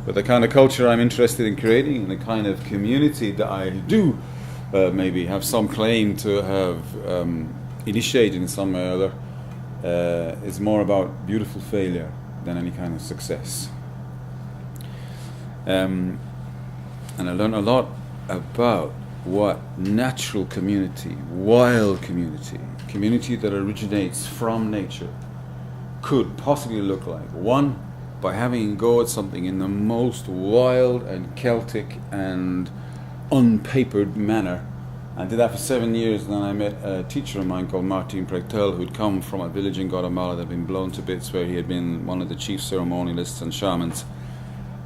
But the kind of culture I'm interested in creating and the kind of community that I do maybe have some claim to have initiated in some way or other is more about beautiful failure than any kind of success. And I learned a lot about what natural community, wild community, community that originates from nature could possibly look like. One, by having a go at something in the most wild and Celtic and unpapered manner. I did that for 7 years, and then I met a teacher of mine called Martin Prechtel, who'd come from a village in Guatemala that had been blown to bits, where he had been one of the chief ceremonialists and shamans,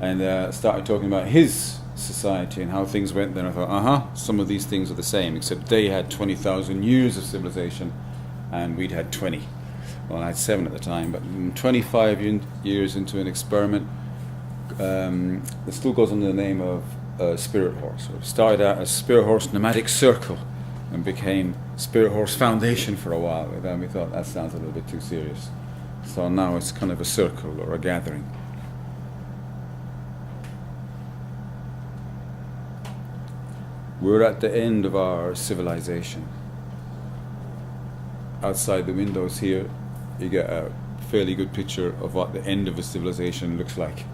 and started talking about his society and how things went there. I thought, some of these things are the same, except they had 20,000 years of civilization and we'd had 20. Well, I had 7 at the time, but 25 years into an experiment that still goes under the name of Spirit Horse. So it started out as Spirit Horse Nomadic Circle and became Spirit Horse Foundation for a while. But then we thought that sounds a little bit too serious. So now it's kind of a circle or a gathering. We're at the end of our civilization. Outside the windows here, you get a fairly good picture of what the end of a civilization looks like.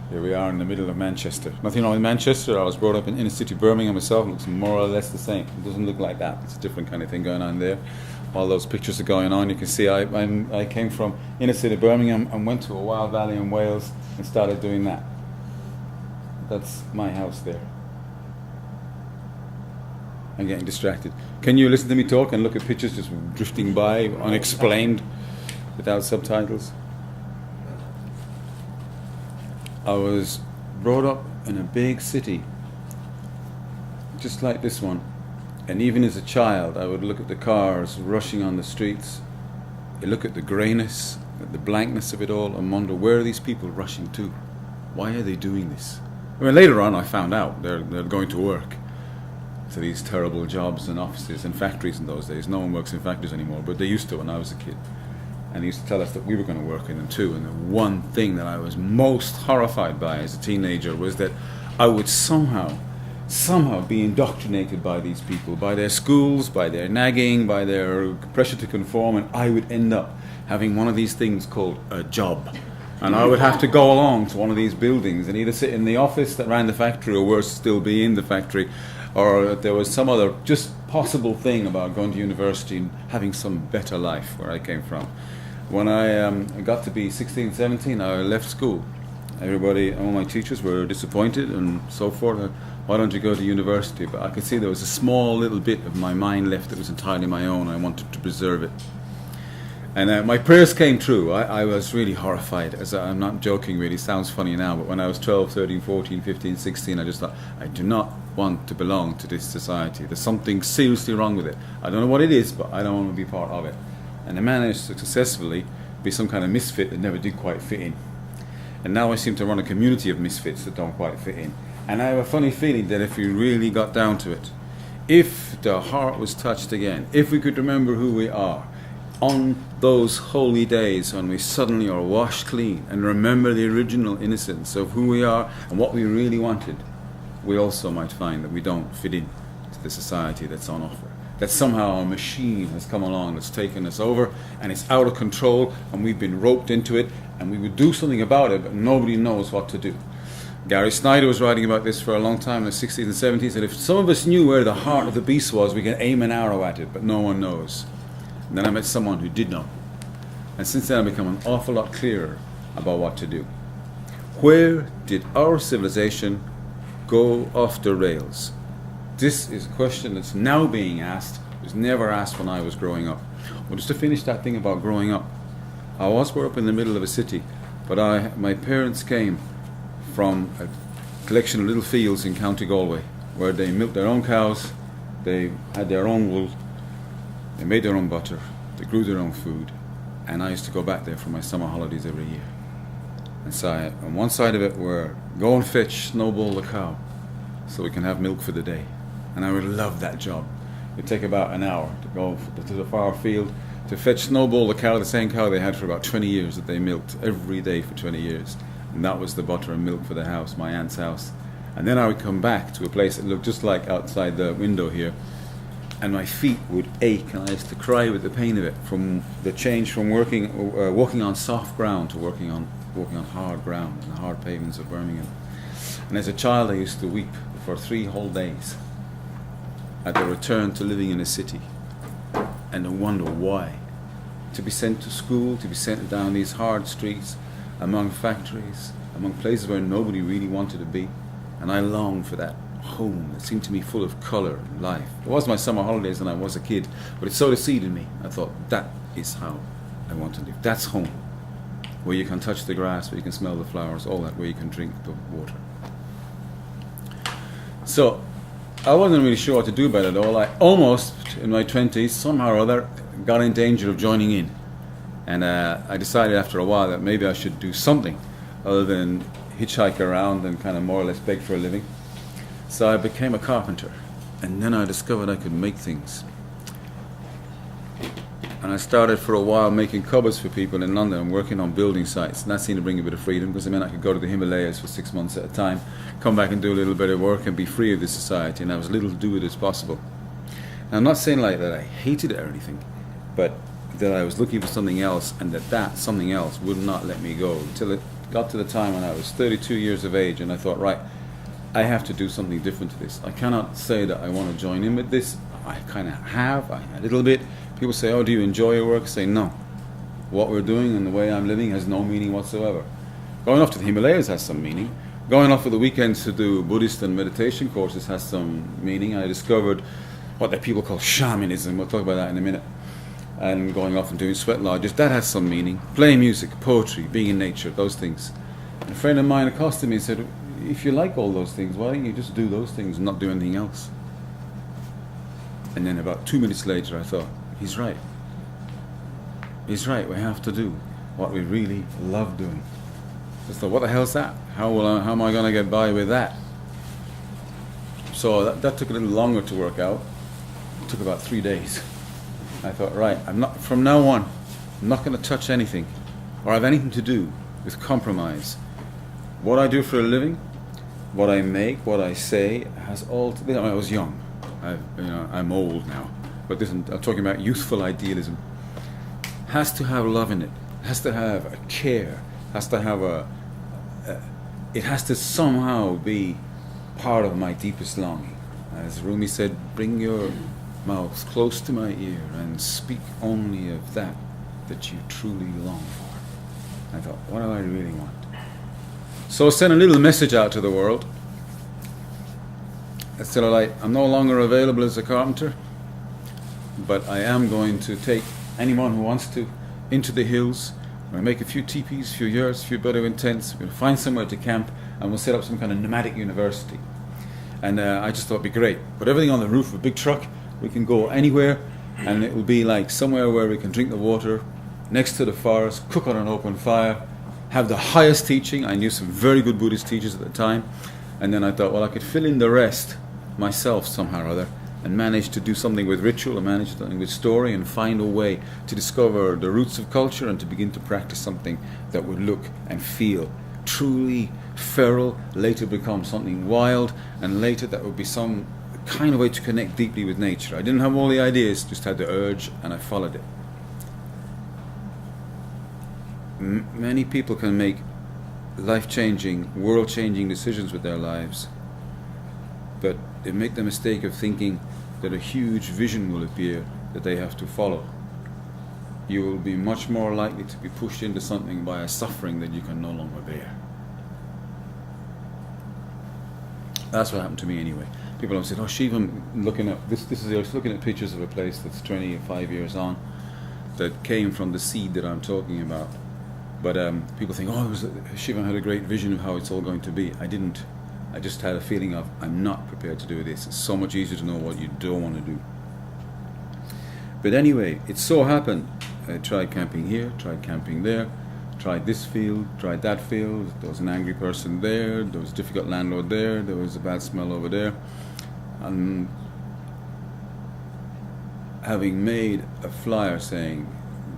Here we are in the middle of Manchester. Nothing wrong with Manchester. I was brought up in inner city Birmingham myself. It looks more or less the same. It doesn't look like that. It's a different kind of thing going on there. All those pictures are going on. You can see I came from inner city Birmingham and went to a wild valley in Wales and started doing that. That's my house there. I'm getting distracted. Can you listen to me talk and look at pictures just drifting by, unexplained, without subtitles? I was brought up in a big city, just like this one. And even as a child, I would look at the cars rushing on the streets. I look at the greyness, at the blankness of it all, and wonder, where are these people rushing to? Why are they doing this? I mean, later on I found out they're going to work. To these terrible jobs and offices and factories in those days. No one works in factories anymore, but they used to when I was a kid. And he used to tell us that we were going to work in them too. And the one thing that I was most horrified by as a teenager was that I would somehow be indoctrinated by these people, by their schools, by their nagging, by their pressure to conform, and I would end up having one of these things called a job. And I would have to go along to one of these buildings and either sit in the office that ran the factory, or worse, still be in the factory, or there was some other just possible thing about going to university and having some better life where I came from. When I got to be 16, 17, I left school. All my teachers were disappointed and so forth. Why don't you go to university? But I could see there was a small little bit of my mind left that was entirely my own. I wanted to preserve it. And my prayers came true. I was really horrified. I'm not joking really, it sounds funny now, but when I was 12, 13, 14, 15, 16, I just thought, I do not want to belong to this society. There's something seriously wrong with it. I don't know what it is, but I don't want to be part of it. And I managed to successfully be some kind of misfit that never did quite fit in. And now I seem to run a community of misfits that don't quite fit in. And I have a funny feeling that if we really got down to it, if the heart was touched again, if we could remember who we are, on those holy days when we suddenly are washed clean and remember the original innocence of who we are and what we really wanted, we also might find that we don't fit in to the society that's on offer. That somehow a machine has come along that's taken us over and it's out of control and we've been roped into it and we would do something about it, but nobody knows what to do. Gary Snyder was writing about this for a long time in the 60s and 70s, that if some of us knew where the heart of the beast was, we could aim an arrow at it, but no one knows. And then I met someone who did know. And since then I've become an awful lot clearer about what to do. Where did our civilization go off the rails? This is a question that's now being asked. It was never asked when I was growing up. Well, just to finish that thing about growing up, I was brought up in the middle of a city, but my parents came from a collection of little fields in County Galway, where they milked their own cows, they had their own wool, they made their own butter, they grew their own food, and I used to go back there for my summer holidays every year. And so on one side of it were, go and fetch Snowball the cow so we can have milk for the day. And I would love that job. It'd take about an hour to go to the far field to fetch Snowball the cow, the same cow they had for about 20 years that they milked every day for 20 years. And that was the butter and milk for the house, my aunt's house. And then I would come back to a place that looked just like outside the window here, and my feet would ache, and I used to cry with the pain of it, from the change from walking on soft ground to walking on hard ground, and the hard pavements of Birmingham. And as a child, I used to weep for 3 whole days at the return to living in a city, and to wonder why. To be sent to school, to be sent down these hard streets, among factories, among places where nobody really wanted to be. And I longed for that home that seemed to me full of colour and life. It was my summer holidays when I was a kid, but it sowed a seed in me. I thought, that is how I want to live. That's home, where you can touch the grass, where you can smell the flowers, all that, where you can drink the water. So I wasn't really sure what to do about it all. I almost, in my 20s, somehow or other, got in danger of joining in. And I decided after a while that maybe I should do something other than hitchhike around and kind of more or less beg for a living. So I became a carpenter. And then I discovered I could make things. And I started for a while making cupboards for people in London and working on building sites. And that seemed to bring a bit of freedom, because it meant I could go to the Himalayas for 6 months at a time, come back and do a little bit of work and be free of this society, and have as little to do with it as possible. And I'm not saying like that I hated it or anything, but that I was looking for something else, and that something else would not let me go until it got to the time when I was 32 years of age, and I thought, right, I have to do something different to this. I cannot say that I want to join in with this. I kind of have, a little bit. People say, oh, do you enjoy your work? I say, no. What we're doing and the way I'm living has no meaning whatsoever. Going off to the Himalayas has some meaning. Going off for the weekends to do Buddhist and meditation courses has some meaning. I discovered what that people call Shamanism. We'll talk about that in a minute. And going off and doing sweat lodges, that has some meaning. Playing music, poetry, being in nature, those things. And a friend of mine accosted me and said, if you like all those things, why don't you just do those things and not do anything else? And then about 2 minutes later I thought, he's right. He's right, we have to do what we really love doing. I thought, what the hell's that? How am I going to get by with that? So that took a little longer to work out. It took about 3 days. I thought, right, from now on, I'm not going to touch anything or have anything to do with compromise. What I do for a living, what I make, what I say, has all to do. I was young. I'm old now. But I'm talking about youthful idealism. Has to have love in it. Has to have a care. Has to have it has to somehow be part of my deepest longing. As Rumi said, bring your mouth close to my ear and speak only of that you truly long for. I thought, what do I really want? So I sent a little message out to the world. I said, I'm no longer available as a carpenter, but I am going to take anyone who wants to into the hills. We're going to make a few teepees, a few yurts, a few Bedouin tents. We're going to find somewhere to camp, and we'll set up some kind of nomadic university. And I just thought it'd be great. Put everything on the roof of a big truck. We can go anywhere, and it will be like somewhere where we can drink the water, next to the forest, cook on an open fire, have the highest teaching. I knew some very good Buddhist teachers at the time. And then I thought, well, I could fill in the rest myself somehow or other, and manage to do something with ritual, and manage something with story, and find a way to discover the roots of culture and to begin to practice something that would look and feel truly feral, later become something wild, and later that would be some kind of way to connect deeply with nature. I didn't have all the ideas, just had the urge, and I followed it. Many people can make life-changing, world-changing decisions with their lives, but they make the mistake of thinking that a huge vision will appear that they have to follow. You will be much more likely to be pushed into something by a suffering that you can no longer bear. That's what happened to me anyway. People have said, oh, Shivam, looking at this is I was looking at pictures of a place that's 25 years on that came from the seed that I'm talking about. But people think, oh, Shivam had a great vision of how it's all going to be. I didn't. I just had a feeling of, I'm not prepared to do this. It's so much easier to know what you don't want to do. But anyway, it so happened, I tried camping here, tried camping there, tried this field, tried that field. There was an angry person there, there was a difficult landlord there was a bad smell over there. And having made a flyer saying,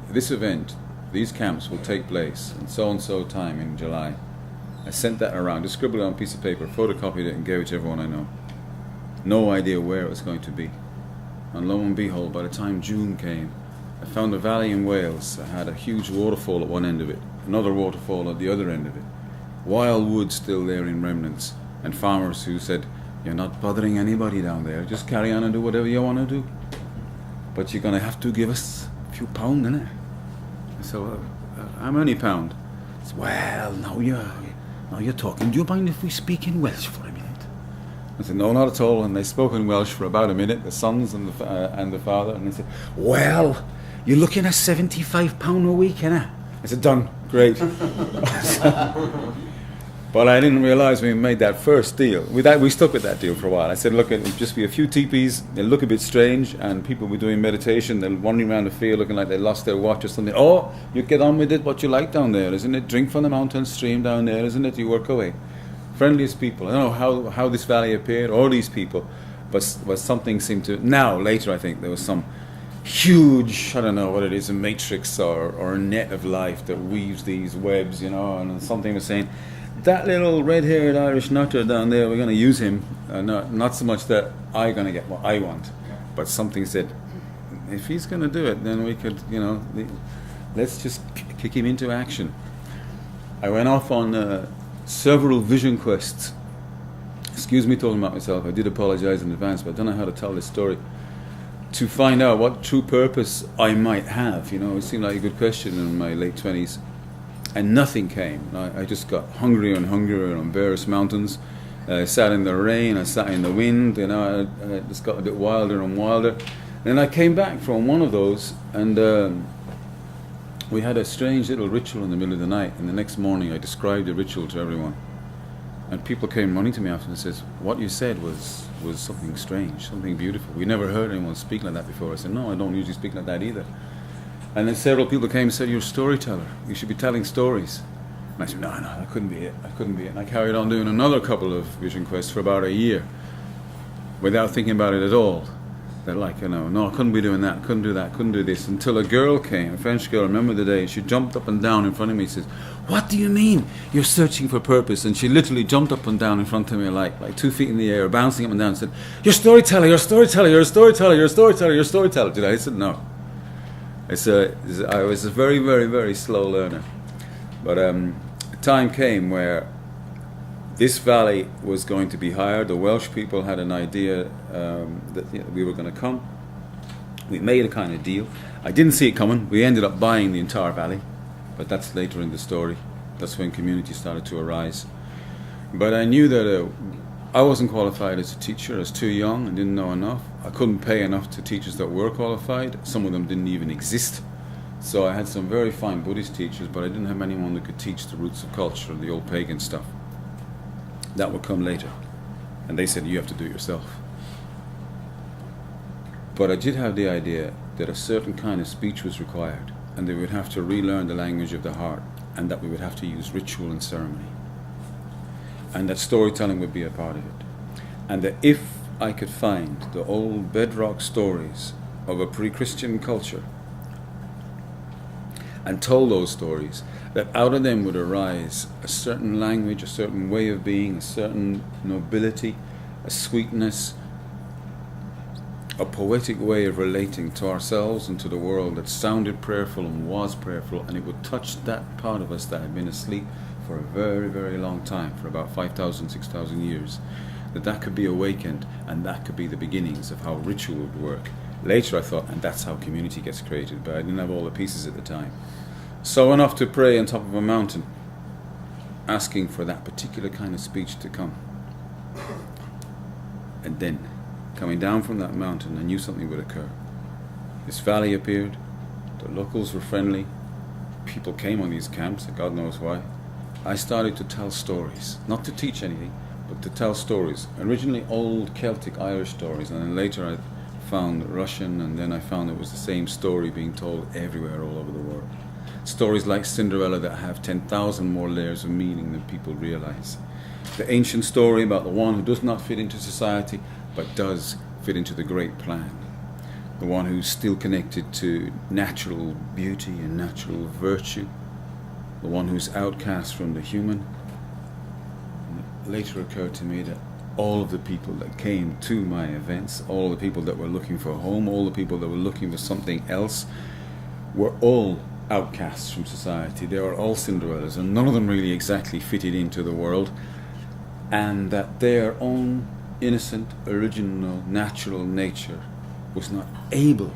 this event, these camps will take place in so-and-so time in July, I sent that around, just scribbled it on a piece of paper, photocopied it and gave it to everyone I know. No idea where it was going to be. And lo and behold, by the time June came, I found a valley in Wales that had a huge waterfall at one end of it, another waterfall at the other end of it. Wild woods still there in remnants, and farmers who said, "You're not bothering anybody down there, just carry on and do whatever you want to do. But you're going to have to give us a few pound, innit?" I said, "Well, how many pound?" He said, "Well, now you're talking. Do you mind if we speak in Welsh for a minute?" I said, "No, not at all." And they spoke in Welsh for about a minute, the sons and the father, and they said, "Well, you're looking at £75 a week, innit?" I said, "Done, great." But I didn't realise when we made that first deal. We stuck with that deal for a while. I said, "Look, it'll just be a few teepees. They'll look a bit strange, and people will be doing meditation. They'll wandering around the field looking like they lost their watch or something. Oh, you get on with it, what you like down there, isn't it? Drink from the mountain stream down there, isn't it? You work away." Friendliest people. I don't know how this valley appeared, all these people, but something seemed to. Now, later, I think there was some huge, I don't know what it is, a matrix or a net of life that weaves these webs, and something was saying, "That little red-haired Irish nutter down there, we're going to use him." Not so much that I'm going to get what I want, but something said, if he's going to do it, then we could, let's just kick him into action. I went off on several vision quests. Excuse me talking about myself, I did apologize in advance, but I don't know how to tell this story. To find out what true purpose I might have, it seemed like a good question in my late 20s. And nothing came. I just got hungrier and hungrier on various mountains. I sat in the rain, I sat in the wind, I just got a bit wilder and wilder. And I came back from one of those, and we had a strange little ritual in the middle of the night. And the next morning I described the ritual to everyone. And people came running to me after and says, "What you said was something strange, something beautiful. We never heard anyone speak like that before." I said, "No, I don't usually speak like that either." And then several people came and said, "You're a storyteller. You should be telling stories." And I said, No, that couldn't be it. And I carried on doing another couple of vision quests for about a year without thinking about it at all. That no, I couldn't be doing that, couldn't do that, couldn't do this. Until a girl came, a French girl, I remember the day, she jumped up and down in front of me and says, "What do you mean you're searching for purpose?" And she literally jumped up and down in front of me like 2 feet in the air, bouncing up and down and said, "You're a storyteller, you're a storyteller, you're a storyteller, you're a storyteller, you're a storyteller." I said, "No." I was a very, very, very slow learner. But a time came where this valley was going to be hired. The Welsh people had an idea that we were going to come. We made a kind of deal. I didn't see it coming. We ended up buying the entire valley, but that's later in the story. That's when community started to arise. But I knew that I wasn't qualified as a teacher. I was too young and didn't know enough. I couldn't pay enough to teachers that were qualified. Some of them didn't even exist. So I had some very fine Buddhist teachers, but I didn't have anyone that could teach the roots of culture, the old pagan stuff. That would come later. And they said, "You have to do it yourself." But I did have the idea that a certain kind of speech was required, and they would have to relearn the language of the heart, and that we would have to use ritual and ceremony. And that storytelling would be a part of it. And that if I could find the old bedrock stories of a pre-Christian culture and told those stories, that out of them would arise a certain language, a certain way of being, a certain nobility, a sweetness, a poetic way of relating to ourselves and to the world that sounded prayerful and was prayerful, and it would touch that part of us that had been asleep for a very, very long time, for about 5,000, 6,000 years, that could be awakened, and that could be the beginnings of how ritual would work. Later I thought, and that's how community gets created, but I didn't have all the pieces at the time. So I went off to pray on top of a mountain, asking for that particular kind of speech to come. And then, coming down from that mountain, I knew something would occur. This valley appeared, the locals were friendly, people came on these camps, God knows why. I started to tell stories, not to teach anything, but to tell stories. Originally old Celtic Irish stories, and then later I found Russian, and then I found it was the same story being told everywhere all over the world. Stories like Cinderella that have 10,000 more layers of meaning than people realize. The ancient story about the one who does not fit into society, but does fit into the great plan. The one who's still connected to natural beauty and natural virtue. The one who's outcast from the human, later occurred to me that all of the people that came to my events, all the people that were looking for a home, all the people that were looking for something else, were all outcasts from society. They were all Cinderellas, and none of them really exactly fitted into the world, and that their own innocent, original, natural nature was not able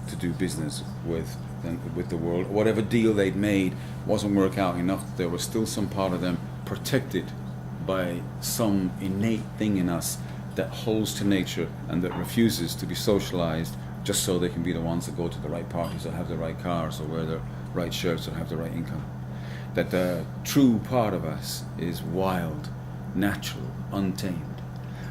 to do business with the world. Whatever deal they'd made wasn't working out enough. There was still some part of them protected by some innate thing in us that holds to nature and that refuses to be socialized just so they can be the ones that go to the right parties or have the right cars or wear the right shirts or have the right income. That the true part of us is wild, natural, untamed.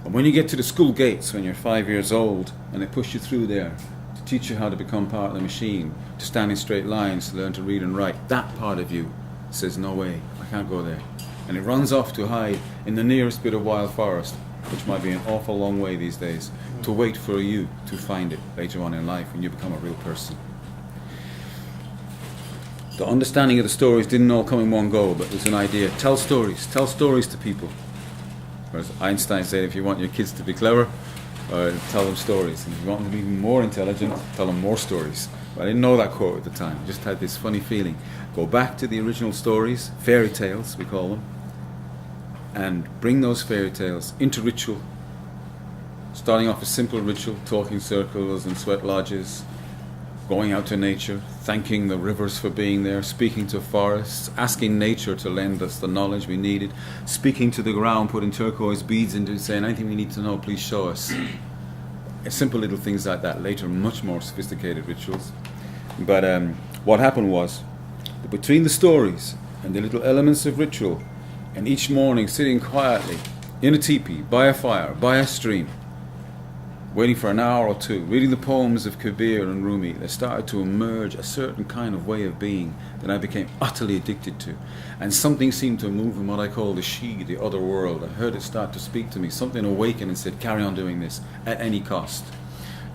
And when you get to the school gates when you're 5 years old and they push you through there to teach you how to become part of the machine, to stand in straight lines, to learn to read and write, that part of you says, no way, I can't go there. And it runs off to hide in the nearest bit of wild forest, which might be an awful long way these days, to wait for you to find it later on in life when you become a real person. The understanding of the stories didn't all come in one go, but it was an idea. Tell stories to people. Whereas Einstein said, if you want your kids to be clever, tell them stories. And if you want them to be more intelligent, tell them more stories. But I didn't know that quote at the time. I just had this funny feeling. Go back to the original stories, fairy tales we call them, and bring those fairy tales into ritual, starting off a simple ritual, talking circles and sweat lodges, going out to nature, thanking the rivers for being there, speaking to forests, asking nature to lend us the knowledge we needed, speaking to the ground, putting turquoise beads into it, saying, anything we need to know, please show us. Simple little things like that, later much more sophisticated rituals. But what happened was, that between the stories and the little elements of ritual, and each morning sitting quietly in a teepee, by a fire, by a stream, waiting for an hour or two, reading the poems of Kabir and Rumi, there started to emerge a certain kind of way of being that I became utterly addicted to. And something seemed to move in what I call the she, the other world. I heard it start to speak to me. Something awakened and said, carry on doing this at any cost.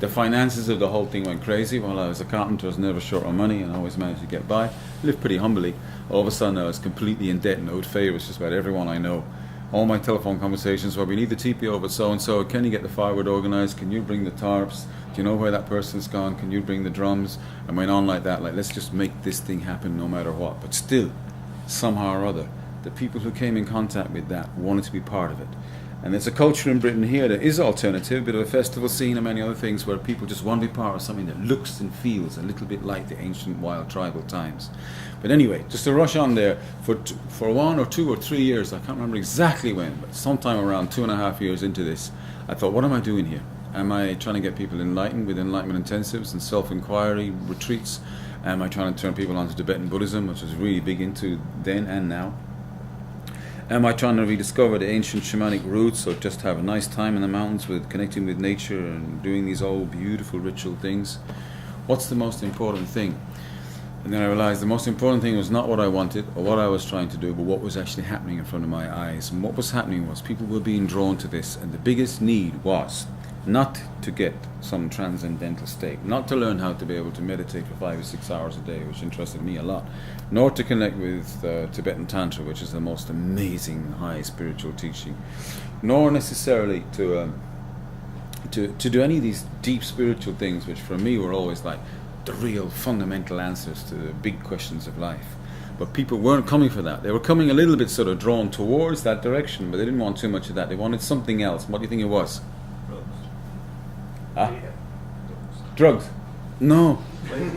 The finances of the whole thing went crazy. While I was a carpenter, I was never short on money and I always managed to get by. Lived pretty humbly. All of a sudden I was completely in debt and owed favors just about everyone I know. All my telephone conversations were, we need the teepee over so-and-so, can you get the firewood organised, can you bring the tarps, do you know where that person's gone, can you bring the drums, and went on like that, like let's just make this thing happen no matter what. But still, somehow or other, the people who came in contact with that wanted to be part of it. And there's a culture in Britain here that is alternative, a bit of a festival scene and many other things where people just want to be part of something that looks and feels a little bit like the ancient wild tribal times. But anyway, just to rush on there, for 1 or 2 or 3 years, I can't remember exactly when, but sometime around 2.5 years into this, I thought, what am I doing here? Am I trying to get people enlightened with enlightenment intensives and self-inquiry retreats? Am I trying to turn people onto Tibetan Buddhism, which was really big into then and now? Am I trying to rediscover the ancient shamanic roots, or just have a nice time in the mountains with connecting with nature and doing these old beautiful ritual things? What's the most important thing? And then I realized the most important thing was not what I wanted or what I was trying to do, but what was actually happening in front of my eyes. And what was happening was people were being drawn to this, and the biggest need was not to get some transcendental state, not to learn how to be able to meditate for 5 or 6 hours a day, which interested me a lot, nor to connect with Tibetan Tantra, which is the most amazing high spiritual teaching, nor necessarily to do any of these deep spiritual things, which for me were always like the real fundamental answers to the big questions of life. But people weren't coming for that. They were coming a little bit sort of drawn towards that direction, but they didn't want too much of that. They wanted something else. What do you think it was? Huh? Drugs? No.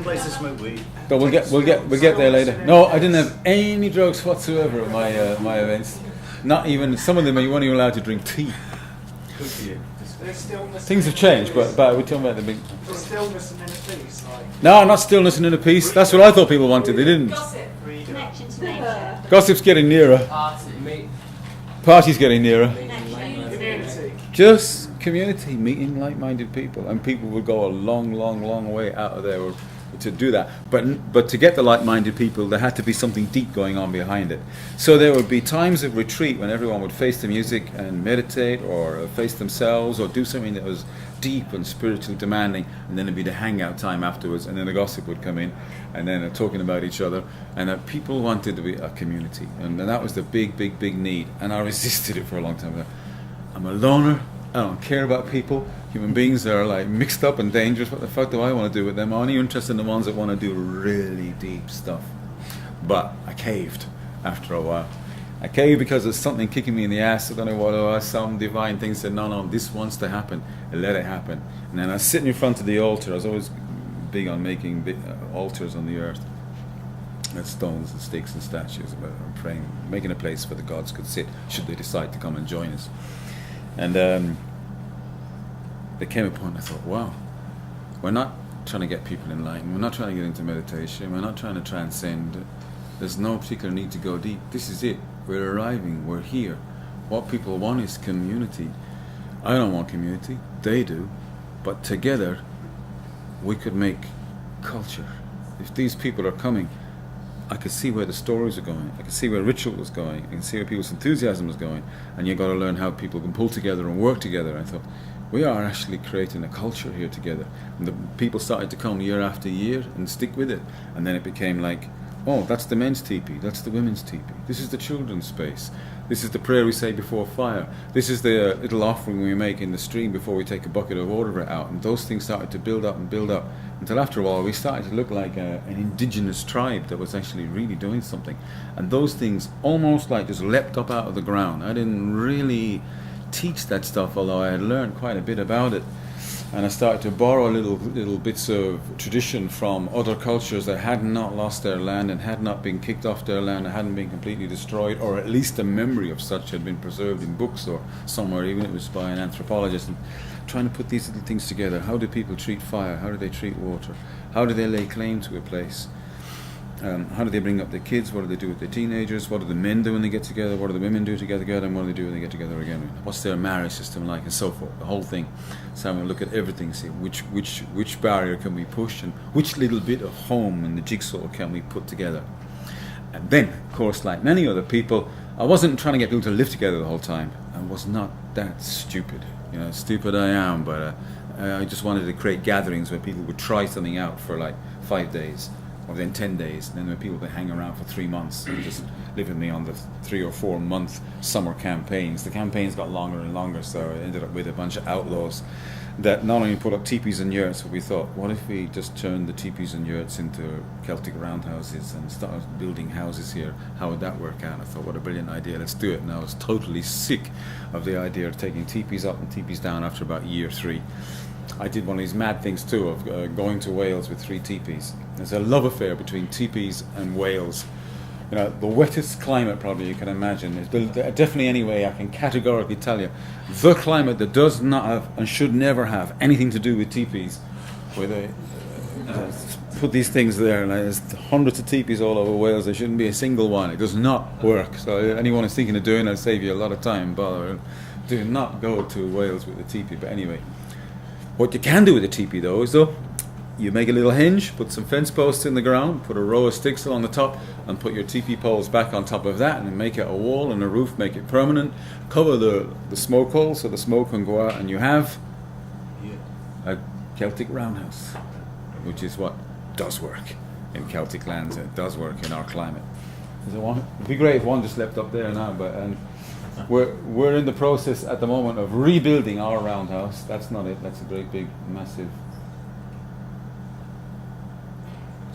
Places to smoke weed. But we'll get there later. No, I didn't have any drugs whatsoever at my events. Not even some of them. You weren't even allowed to drink tea. Things have changed, but we're talking about the big. Stillness and inner peace. No, not stillness and inner peace. That's what I thought people wanted. They didn't. Gossip. Connection to nature. Gossip's getting nearer. Party's getting nearer. Community. Just community, meeting like-minded people, and people would go a long, long, long way out of their to do that. But to get the like-minded people, there had to be something deep going on behind it. So there would be times of retreat when everyone would face the music and meditate, or face themselves, or do something that was deep and spiritually demanding, and then it'd be the hangout time afterwards, and then the gossip would come in, and then talking about each other, and people wanted to be a community, and that was the big need, and I resisted it for a long time. I'm a loner, I don't care about people. Human beings are like mixed up and dangerous. What the fuck do I want to do with them? I'm only interested in the ones that want to do really deep stuff. But I caved after a while. I caved because there's something kicking me in the ass. I don't know what it was. Some divine thing said, no, this wants to happen. And let it happen. And then I was sitting in front of the altar. I was always big on making big, altars on the earth. With stones and sticks and statues. I'm praying, making a place where the gods could sit should they decide to come and join us. And there came a point I thought, wow, we're not trying to get people enlightened. We're not trying to get into meditation. We're not trying to transcend. There's no particular need to go deep. This is it. We're arriving. We're here. What people want is community. I don't want community. They do. But together, we could make culture. If these people are coming, I could see where the stories are going. I could see where ritual was going. I can see where people's enthusiasm was going. And you've got to learn how people can pull together and work together. I thought, we are actually creating a culture here together. And the people started to come year after year and stick with it. And then it became like, oh, that's the men's teepee, that's the women's teepee. This is the children's space. This is the prayer we say before fire. This is the little offering we make in the stream before we take a bucket of water out. And those things started to build up and build up until after a while we started to look like an indigenous tribe that was actually really doing something. And those things almost like just leapt up out of the ground. I didn't really teach that stuff, although I had learned quite a bit about it. And I started to borrow little bits of tradition from other cultures that had not lost their land and had not been kicked off their land and hadn't been completely destroyed, or at least a memory of such had been preserved in books or somewhere, even if it was by an anthropologist. And trying to put these little things together. How do people treat fire? How do they treat water? How do they lay claim to a place? How do they bring up their kids? What do they do with their teenagers? What do the men do when they get together? What do the women do together? And what do they do when they get together again? What's their marriage system like, and so forth? The whole thing. So I'm going to look at everything, see which barrier can we push, and which little bit of home in the jigsaw can we put together. And then, of course, like many other people, I wasn't trying to get people to live together the whole time. I was not that stupid. Stupid I am, but I just wanted to create gatherings where people would try something out for like 5 days. Or then 10 days, and then there were people that hang around for 3 months and just live with me on the 3 or 4 month summer campaigns. The campaigns got longer and longer, so I ended up with a bunch of outlaws that not only put up teepees and yurts, but we thought, what if we just turned the teepees and yurts into Celtic roundhouses and started building houses here? How would that work out? I thought, what a brilliant idea, let's do it. And I was totally sick of the idea of taking teepees up and teepees down after about year 3. I did one of these mad things too of going to Wales with 3 teepees. There's a love affair between teepees and Wales. The wettest climate probably you can imagine. Definitely, anyway, I can categorically tell you, the climate that does not have and should never have anything to do with teepees, where they put these things there, and there's hundreds of teepees all over Wales. There shouldn't be a single one. It does not work. So anyone who's thinking of doing it, I'll save you a lot of time. Bother. Do not go to Wales with a teepee. But anyway. What you can do with a teepee, though, is you make a little hinge, put some fence posts in the ground, put a row of sticks along the top, and put your teepee poles back on top of that, and then make it a wall and a roof, make it permanent. Cover the smoke hole so the smoke can go out, and you have a Celtic roundhouse, which is what does work in Celtic lands, and it does work in our climate. It'd be great if one just leapt up there now, but we're in the process at the moment of rebuilding our roundhouse. That's not it. That's a great big massive,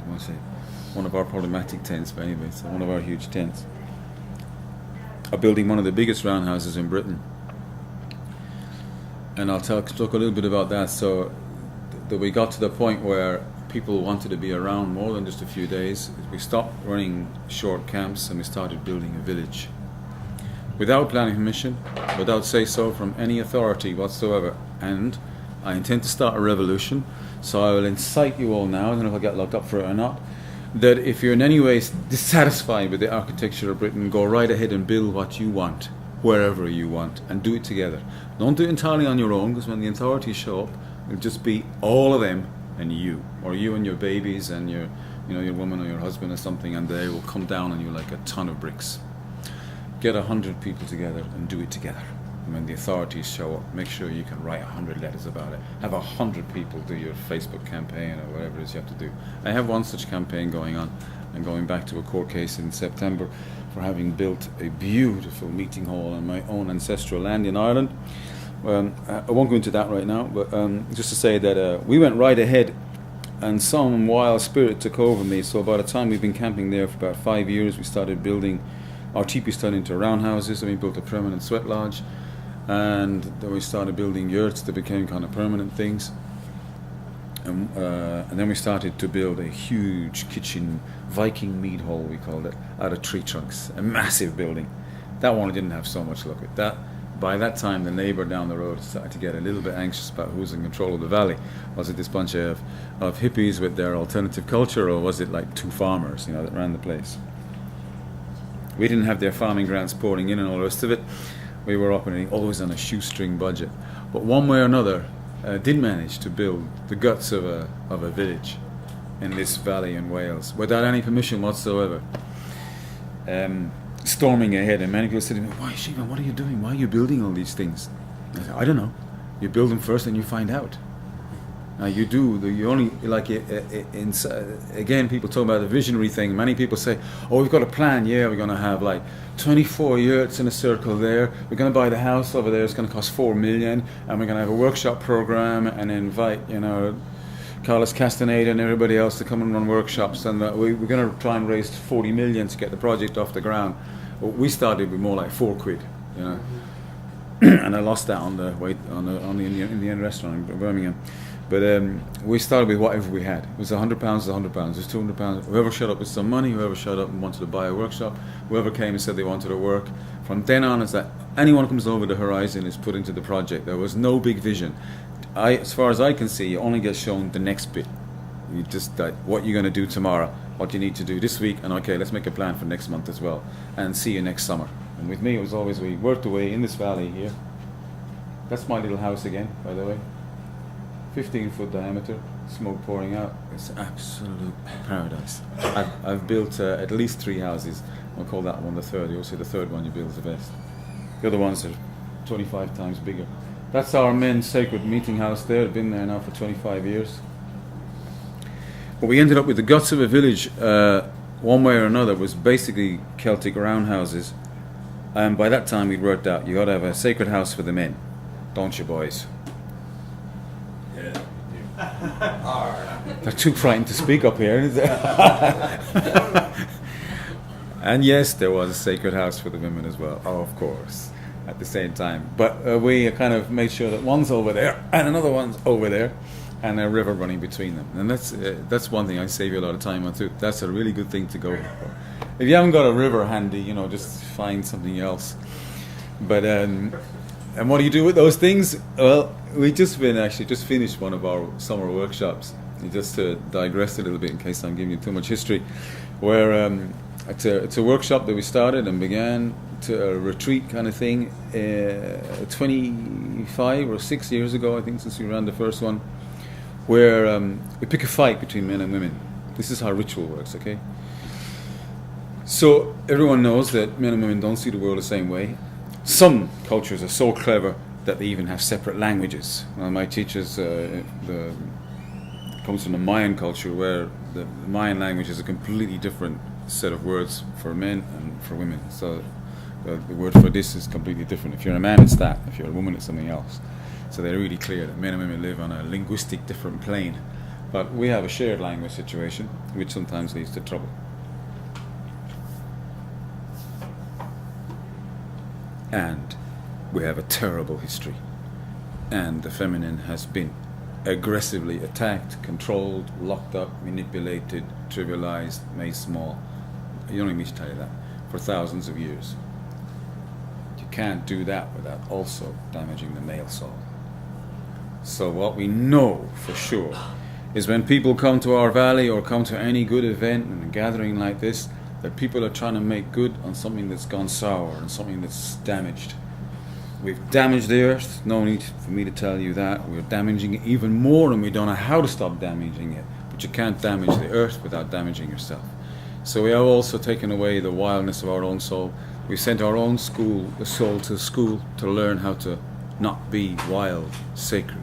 I want to say, one of our problematic tents, but anyway, so one of our huge tents. Are building one of the biggest roundhouses in Britain, and I'll talk a little bit about that. So that we got to the point where people wanted to be around more than just a few days. We stopped running short camps and we started building a village. Without planning permission, without say-so from any authority whatsoever. And I intend to start a revolution, so I will incite you all now, I don't know if I'll get locked up for it or not, that if you're in any way dissatisfied with the architecture of Britain, go right ahead and build what you want, wherever you want, and do it together. Don't do it entirely on your own, because when the authorities show up, it'll just be all of them and you, or you and your babies and your woman or your husband or something, and they will come down on you like a ton of bricks. Get 100 people together and do it together. And when the authorities show up, make sure you can write 100 letters about it. Have 100 people do your Facebook campaign or whatever it is you have to do. I have one such campaign going on. I'm going back to a court case in September for having built a beautiful meeting hall on my own ancestral land in Ireland. I won't go into that right now, but just to say that we went right ahead, and some wild spirit took over me. So by the time we've been camping there for about 5 years, we started building our teepees turned into roundhouses, and we built a permanent sweat lodge, and then we started building yurts that became kind of permanent things. And then we started to build a huge kitchen, Viking mead hall we called it, out of tree trunks, a massive building. That one didn't have so much luck with that. By that time, the neighbour down the road started to get a little bit anxious about who's in control of the valley. Was it this bunch of hippies with their alternative culture, or was it like two farmers, that ran the place? We didn't have their farming grants pouring in and all the rest of it. We were operating always on a shoestring budget. But one way or another, did manage to build the guts of a village in this valley in Wales without any permission whatsoever. Storming ahead, and many people said to me, "Why, Shivam, what are you doing? Why are you building all these things?" I said, "I don't know. You build them first and you find out." You do. You only again. People talk about the visionary thing. Many people say, "Oh, we've got a plan. Yeah, we're going to have like 24 yurts in a circle there. We're going to buy the house over there. It's going to cost $4 million, and we're going to have a workshop program and invite Carlos Castaneda and everybody else to come and run workshops. And we're going to try and raise 40 million to get the project off the ground." Well, we started with more like £4, and I lost that on the way on the Indian restaurant in Birmingham. But we started with whatever we had. It was £100, £100, it was £200. Whoever showed up with some money, whoever showed up and wanted to buy a workshop, whoever came and said they wanted to work. From then on, it's that anyone who comes over the horizon is put into the project. There was no big vision. As far as I can see, you only get shown the next bit. You just like what you're going to do tomorrow, what you need to do this week, and okay, let's make a plan for next month as well, and see you next summer. And with me, it was always we worked away in this valley here. That's my little house again, by the way. 15-foot diameter, smoke pouring out. It's absolute paradise. I've built at least 3 houses. I'll call that one the third. You'll see the third one you build is the best. The other ones are 25 times bigger. That's our men's sacred meeting house there. I've been there now for 25 years. But we ended up with the guts of a village, one way or another, was basically Celtic roundhouses. And by that time we'd worked out, you got to have a sacred house for the men, don't you, boys? They're too frightened to speak up here. And yes, there was a sacred house for the women as well, of course, at the same time. But we kind of made sure that one's over there and another one's over there, and a river running between them. And that's one thing I save you a lot of time on too. That's a really good thing to go for. If you haven't got a river handy, just find something else. But and what do you do with those things? Well, we just finished one of our summer workshops. Just to digress a little bit in case I'm giving you too much history, where it's a workshop that we started and began to a retreat kind of thing 25 or 6 years ago, I think, since we ran the first one, where we pick a fight between men and women. This is how ritual works, okay? So everyone knows that men and women don't see the world the same way. Some cultures are so clever that they even have separate languages. My teachers comes from the Mayan culture, where the Mayan language is a completely different set of words for men and for women. So the word for this is completely different. If you're a man, it's that. If you're a woman, it's something else. So they're really clear that men and women live on a linguistic different plane. But we have a shared language situation, which sometimes leads to trouble. And we have a terrible history. And the feminine has been aggressively attacked, controlled, locked up, manipulated, trivialized, made small. You don't need me to tell you that. For thousands of years. You can't do that without also damaging the male soul. So what we know for sure is when people come to our valley or come to any good event and a gathering like this, that people are trying to make good on something that's gone sour and something that's damaged. We've damaged the earth. No need for me to tell you that. We're damaging it even more, and we don't know how to stop damaging it. But you can't damage the earth without damaging yourself. So we have also taken away the wildness of our own soul. We sent our own soul to school to learn how to not be wild, sacred.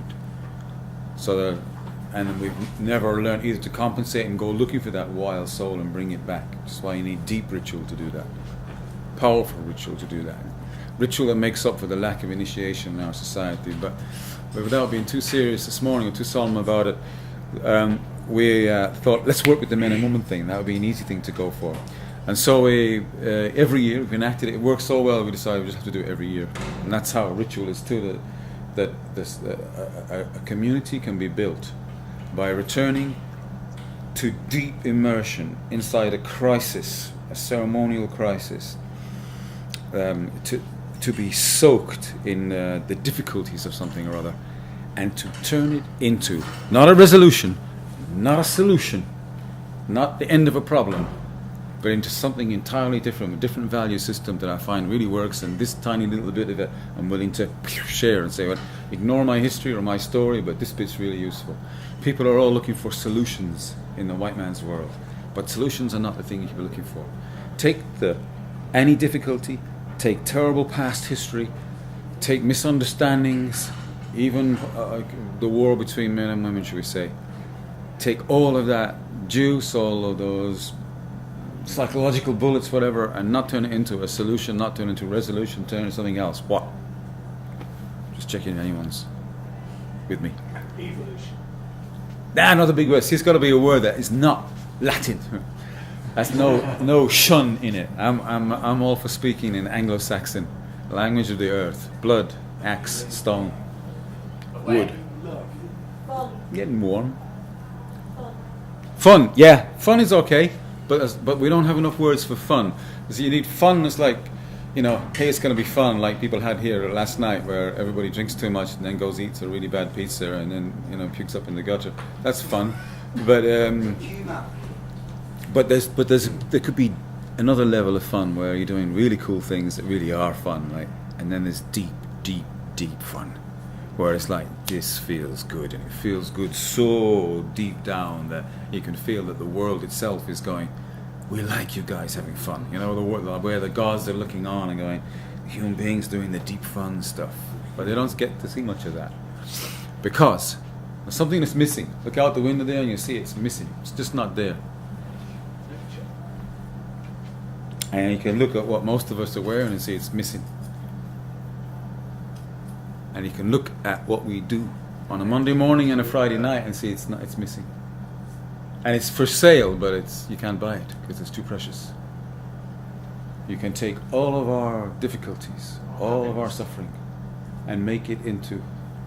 And we've never learned either to compensate and go looking for that wild soul and bring it back. That's why you need deep ritual to do that. Powerful ritual to do that. Ritual that makes up for the lack of initiation in our society. But without being too serious this morning or too solemn about it, we thought, let's work with the men and women thing. That would be an easy thing to go for. And so we, every year, we've enacted it. It works so well, we decided we just have to do it every year. And that's how a ritual is too, that a community can be built by returning to deep immersion inside a crisis, a ceremonial crisis, to be soaked in the difficulties of something or other, and to turn it into not a resolution, not a solution, not the end of a problem, but into something entirely different, a different value system that I find really works. And this tiny little bit of it I'm willing to share and say, well, ignore my history or my story, but this bit's really useful. People are all looking for solutions in the white man's world, but solutions are not the thing you should be looking for. Take any difficulty, take terrible past history, take misunderstandings, even the war between men and women, should we say. Take all of that juice, all of those psychological bullets, whatever, and not turn it into a solution, not turn it into a resolution, turn it into something else. What? Just checking if anyone's with me. Evolution. Another big word. See, it's got to be a word that is not Latin. That's no shun in it. I'm all for speaking in Anglo-Saxon, language of the earth, blood, axe, stone, wood. Fun. Getting warm. Fun, yeah, fun is okay, but we don't have enough words for fun. So you need fun. It's like, hey, it's going to be fun, like people had here last night, where everybody drinks too much and then goes eats a really bad pizza and then pukes up in the gutter. That's fun, but there could be another level of fun where you're doing really cool things that really are fun, like, and then there's deep, deep, deep fun, where it's like, this feels good, and it feels good so deep down that you can feel that the world itself is going, we like you guys having fun. Where the gods are looking on and going, human beings doing the deep fun stuff. But they don't get to see much of that, because there's something that's missing. Look out the window there and you see it's missing. It's just not there. And you can look at what most of us are wearing and see it's missing. And you can look at what we do on a Monday morning and a Friday night and see it's missing. And it's for sale, but you can't buy it because it's too precious. You can take all of our difficulties, all of our suffering, and make it into,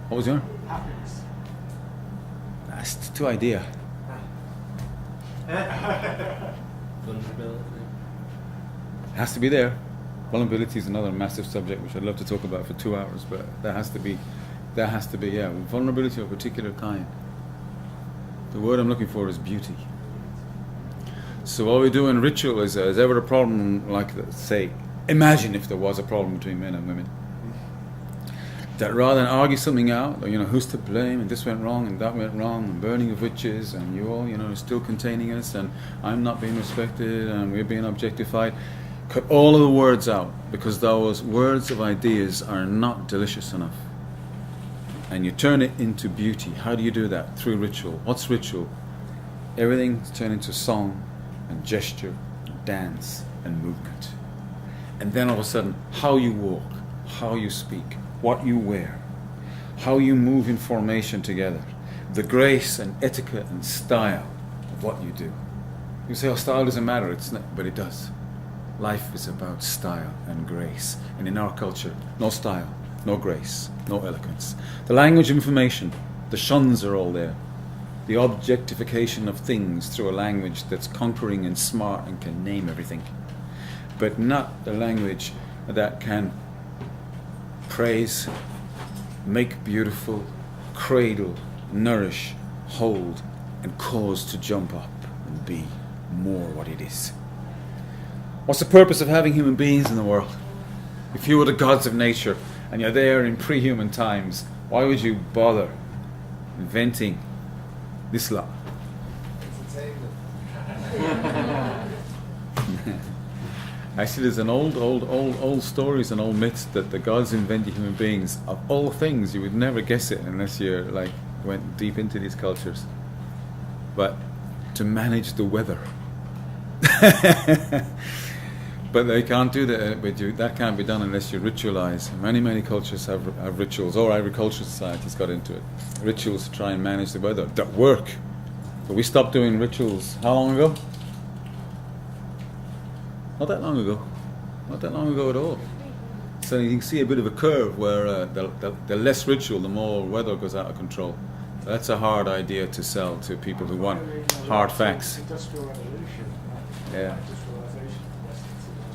what was your? Happiness. That's too idea. Vulnerability. It has to be there. Vulnerability is another massive subject which I'd love to talk about for 2 hours, but that has to be, vulnerability of a particular kind. The word I'm looking for is beauty. So what we do in ritual is ever a problem, like, say, imagine if there was a problem between men and women. That rather than argue something out, or, who's to blame, and this went wrong, and that went wrong, and burning of witches, and you all, are still containing us, and I'm not being respected, and we're being objectified. Cut all of the words out, because those words of ideas are not delicious enough. And you turn it into beauty. How do you do that? Through ritual. What's ritual? Everything's turned into song and gesture, and dance and movement. And then all of a sudden, how you walk, how you speak, what you wear, how you move in formation together, the grace and etiquette and style of what you do. You say, style doesn't matter. It's not, but it does. Life is about style and grace. And in our culture, no style, no grace, no eloquence. The language of information, the shuns are all there. The objectification of things through a language that's conquering and smart and can name everything. But not the language that can praise, make beautiful, cradle, nourish, hold, and cause to jump up and be more what it is. What's the purpose of having human beings in the world? If you were the gods of nature, and you're there in pre-human times. Why would you bother inventing this lot? Actually, there's an old stories and old myths that the gods invented human beings. Of all things, you would never guess it unless you're like went deep into these cultures. But to manage the weather. But they can't do that with you. That can't be done unless you ritualize. Many cultures have rituals, or agricultural societies got into it. Rituals to try and manage the weather that work. But we stopped doing rituals how long ago? Not that long ago. Not that long ago at all. So you can see a bit of a curve where the less ritual, the more weather goes out of control. That's a hard idea to sell to people who want hard facts. Industrial revolution. Yeah. Industrialization.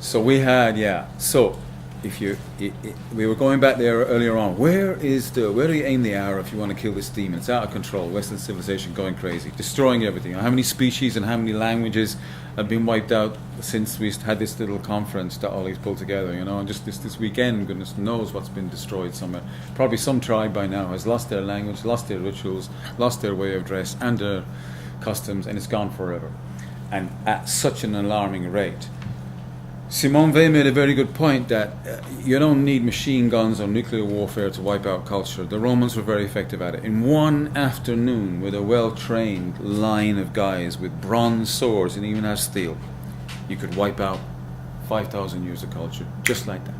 So we had, So if we were going back there earlier on. Where do you aim the arrow if you want to kill this demon? It's out of control. Western civilization going crazy, destroying everything. How many species and how many languages have been wiped out since we had this little conference that Ollie's pulled together? And just this weekend, goodness knows what's been destroyed somewhere. Probably some tribe by now has lost their language, lost their rituals, lost their way of dress and their customs, and it's gone forever. And at such an alarming rate. Simone Weil made a very good point that you don't need machine guns or nuclear warfare to wipe out culture. The Romans were very effective at it. In one afternoon, with a well-trained line of guys with bronze swords and even have steel, you could wipe out 5,000 years of culture, just like that.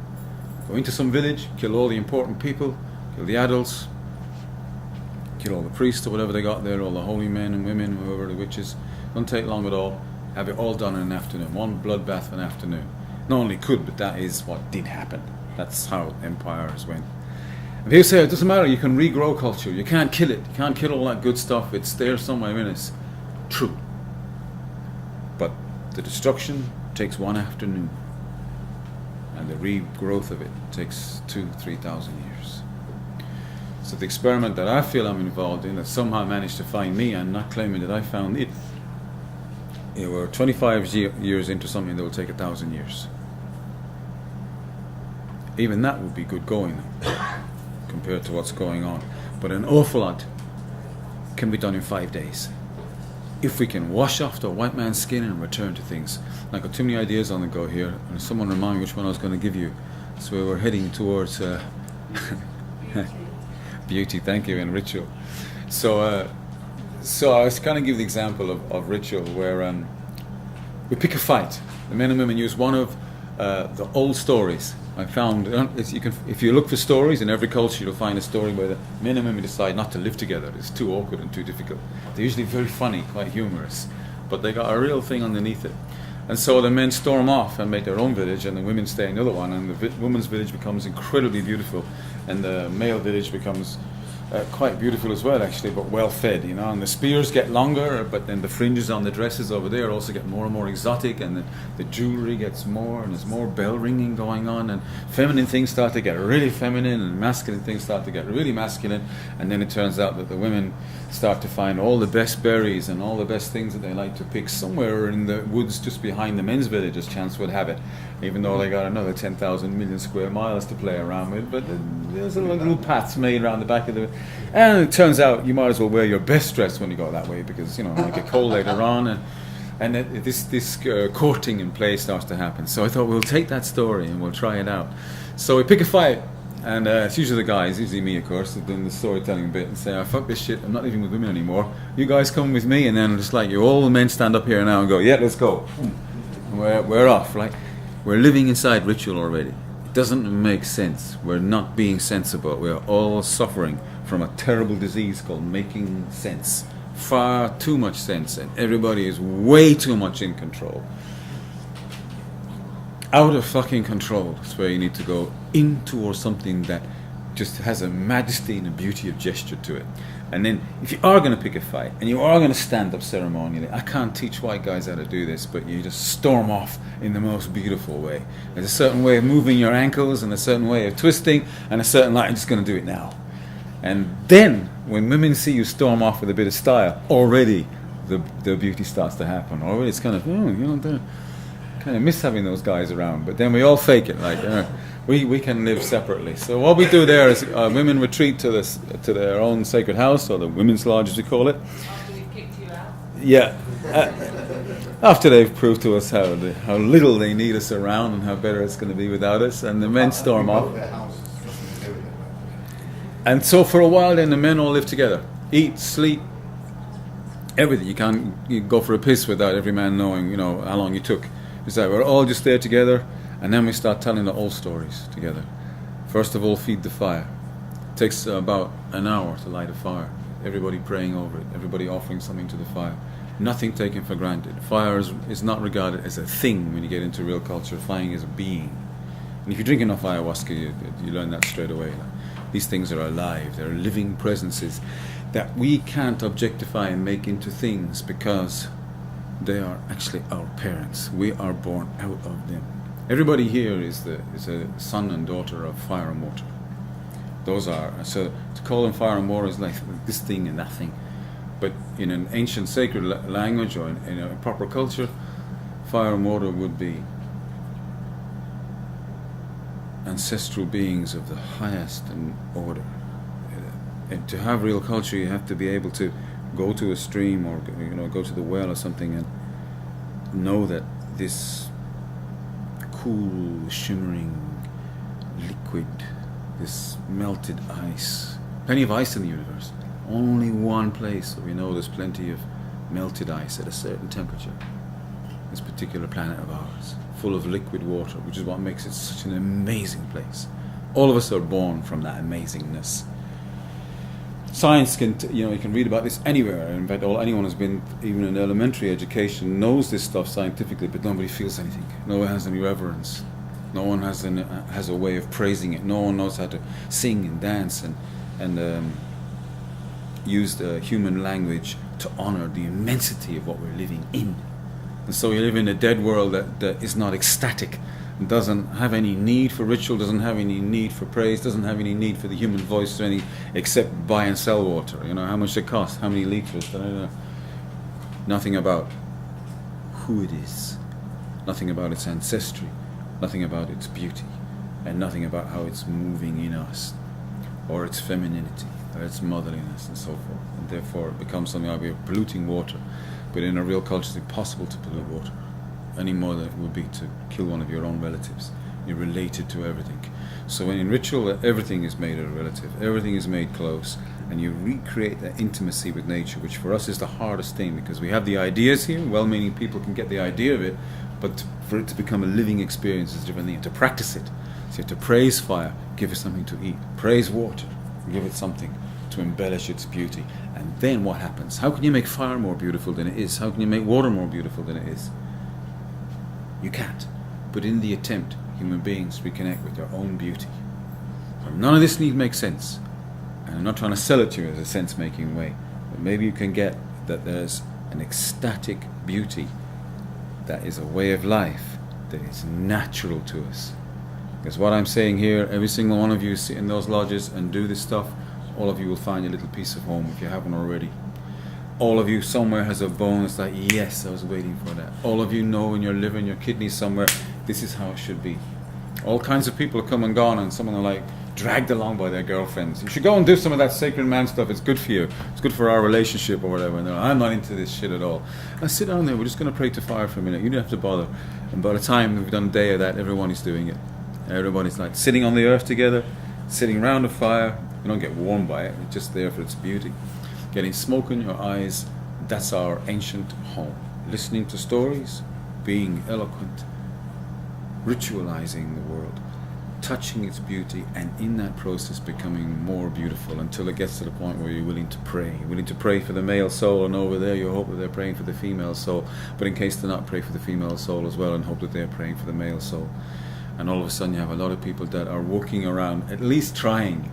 Go into some village, kill all the important people, kill the adults, kill all the priests or whatever they got there, all the holy men and women, whoever the witches. Don't take long at all. Have it all done in an afternoon. One bloodbath an afternoon. Not only could, but that is what did happen. That's how empires went. And people say it doesn't matter, you can regrow culture. You can't kill it. You can't kill all that good stuff. It's there somewhere in us. True. But the destruction takes one afternoon. And the regrowth of it takes 2,000-3,000 years. So the experiment that I feel I'm involved in, that somehow managed to find me, and not claiming that I found it, we're 25 years into something that will take 1,000 years. Even that would be good going compared to what's going on. But an awful lot can be done in 5 days. If we can wash off the white man's skin and return to things. I've got too many ideas on the go here, and someone remind me which one I was going to give you. So we're heading towards beauty, thank you, and ritual. So I was going to give the example of ritual where we pick a fight. The men and women use one of the old stories. I found if you look for stories in every culture, you'll find a story where the men and women decide not to live together. It's too awkward and too difficult. They're usually very funny, quite humorous, but they got a real thing underneath it. And so the men storm off and make their own village, and the women stay in the other one, and the woman's village becomes incredibly beautiful, and the male village becomes quite beautiful as well, actually, but well fed, and the spears get longer, but then the fringes on the dresses over there also get more and more exotic, and the jewelry gets more, and there's more bell ringing going on, and feminine things start to get really feminine, and masculine things start to get really masculine, and then it turns out that the women start to find all the best berries and all the best things that they like to pick somewhere in the woods just behind the men's village, as chance would have it, even though they got another 10,000 million square miles to play around with. But there's little paths made around the back of the... And it turns out you might as well wear your best dress when you go that way, because, it might get cold later on, and this courting in play starts to happen. So I thought we'll take that story and we'll try it out. So we pick a fight. And it's usually the guys, usually me of course, who've done the storytelling bit and say, "Oh, fuck this shit, I'm not living with women anymore. You guys come with me," and then just like you, all the men stand up here now and go, "Yeah, let's go." And we're off, right? We're living inside ritual already. It doesn't make sense. We're not being sensible. We're all suffering from a terrible disease called making sense. Far too much sense, and everybody is way too much in control. Out of fucking control. That's where you need to go into, or something that just has a majesty and a beauty of gesture to it. And then if you are going to pick a fight and you are going to stand up ceremonially, I can't teach white guys how to do this, but you just storm off in the most beautiful way. There's a certain way of moving your ankles and a certain way of twisting and a certain I'm just going to do it now. And then when women see you storm off with a bit of style, already the beauty starts to happen. Already it's kind of, kind of miss having those guys around, but then we all fake it, like We can live separately. So what we do there is women retreat to their own sacred house, or the women's lodge as we call it. After we've kicked you out. Yeah. After they've proved to us how little they need us around and how better it's going to be without us, and the men storm off. And so for a while then the men all live together. Eat, sleep, everything. You go for a piss without every man knowing, how long you took. It's like we're all just there together, and then we start telling the old stories together. First of all, feed the fire. It takes about an hour to light a fire. Everybody praying over it, everybody offering something to the fire. Nothing taken for granted. Fire is not regarded as a thing when you get into real culture. Fire is a being. And if you drink enough ayahuasca, you learn that straight away. These things are alive. They're living presences that we can't objectify and make into things because they are actually our parents. We are born out of them. Everybody here is a son and daughter of fire and water. Those are, so to call them fire and water is like this thing and that thing. But in an ancient sacred language or in a proper culture, fire and water would be ancestral beings of the highest order. And to have real culture, you have to be able to go to a stream or go to the well or something and know that this cool, shimmering liquid, this melted ice, plenty of ice in the universe. Only one place where we know there's plenty of melted ice at a certain temperature. This particular planet of ours, full of liquid water, which is what makes it such an amazing place. All of us are born from that amazingness. Science can, you can read about this anywhere. In fact, anyone who's been even in elementary education knows this stuff scientifically, but nobody feels anything. No one has any reverence. No one has a way of praising it. No one knows how to sing and dance and use the human language to honor the immensity of what we're living in. And so we live in a dead world that is not ecstatic, doesn't have any need for ritual, doesn't have any need for praise, doesn't have any need for the human voice or any, except buy and sell water. How much it costs, how many liters, nothing about who it is, nothing about its ancestry, nothing about its beauty, and nothing about how it's moving in us, or its femininity, or its motherliness, and so forth. And therefore it becomes something like we're polluting water. But in a real culture, it's impossible to pollute water, any more than it would be to kill one of your own relatives. You're related to everything. So when in ritual, everything is made a relative, everything is made close, and you recreate that intimacy with nature, which for us is the hardest thing, because we have the ideas here, well-meaning people can get the idea of it, but for it to become a living experience is a different thing. You have to practice it. So you have to praise fire, give it something to eat. Praise water, give it something to embellish its beauty. And then what happens? How can you make fire more beautiful than it is? How can you make water more beautiful than it is? You can't. But in the attempt, human beings reconnect with their own beauty. So none of this need make sense. And I'm not trying to sell it to you as a sense-making way. But maybe you can get that there's an ecstatic beauty that is a way of life that is natural to us. Because what I'm saying here, every single one of you sit in those lodges and do this stuff, all of you will find a little piece of home if you haven't already. All of you somewhere has a bone that's like, yes, I was waiting for that. All of you know in your liver, in your kidneys somewhere, this is how it should be. All kinds of people have come and gone, and some of them are like dragged along by their girlfriends. You should go and do some of that sacred man stuff. It's good for you. It's good for our relationship or whatever. And they're like, I'm not into this shit at all. Now sit down there. We're just going to pray to fire for a minute. You don't have to bother. And by the time we've done a day of that, everyone is doing it. Everybody's like sitting on the earth together, sitting around a fire. You don't get warm by it. It's just there for its beauty. Getting smoke in your eyes. That's our ancient home. Listening to stories, being eloquent, ritualizing the world, touching its beauty, and in that process becoming more beautiful until it gets to the point where you're willing to pray. You're willing to pray for the male soul, and over there you hope that they're praying for the female soul. But in case they're not, pray for the female soul as well and hope that they're praying for the male soul. And all of a sudden you have a lot of people that are walking around, at least trying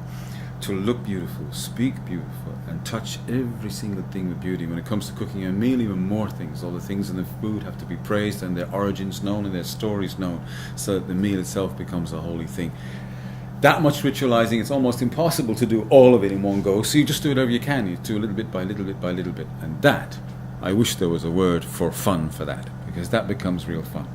to look beautiful, speak beautiful, and touch every single thing with beauty. When it comes to cooking a meal, even more things. All the things in the food have to be praised and their origins known and their stories known, so that the meal itself becomes a holy thing. That much ritualizing, it's almost impossible to do all of it in one go, so you just do whatever you can. You do a little bit by little bit by little bit. And that, I wish there was a word for fun for that, because that becomes real fun.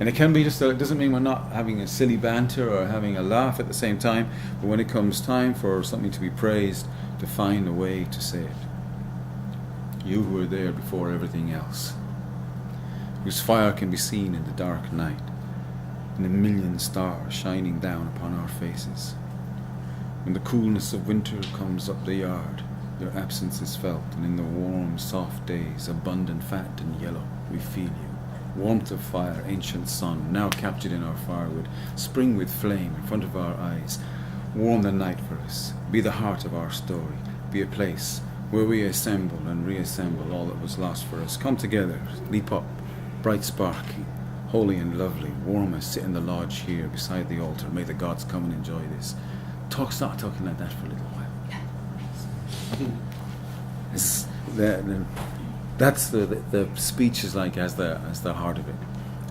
And it can be just, it doesn't mean we're not having a silly banter or having a laugh at the same time, but when it comes time for something to be praised, to find a way to say it. You who were there before everything else, whose fire can be seen in the dark night, in a million stars shining down upon our faces. When the coolness of winter comes up the yard, your absence is felt, and in the warm, soft days, abundant, fat and yellow, we feel you. Warmth of fire, ancient sun, now captured in our firewood, spring with flame in front of our eyes. Warm the night for us, be the heart of our story, be a place where we assemble and reassemble all that was lost for us. Come together, leap up, bright sparkling, holy and lovely, warm as sit in the lodge here beside the altar. May the gods come and enjoy this. Start talking like that for a little while. That's the speech is like as the heart of it.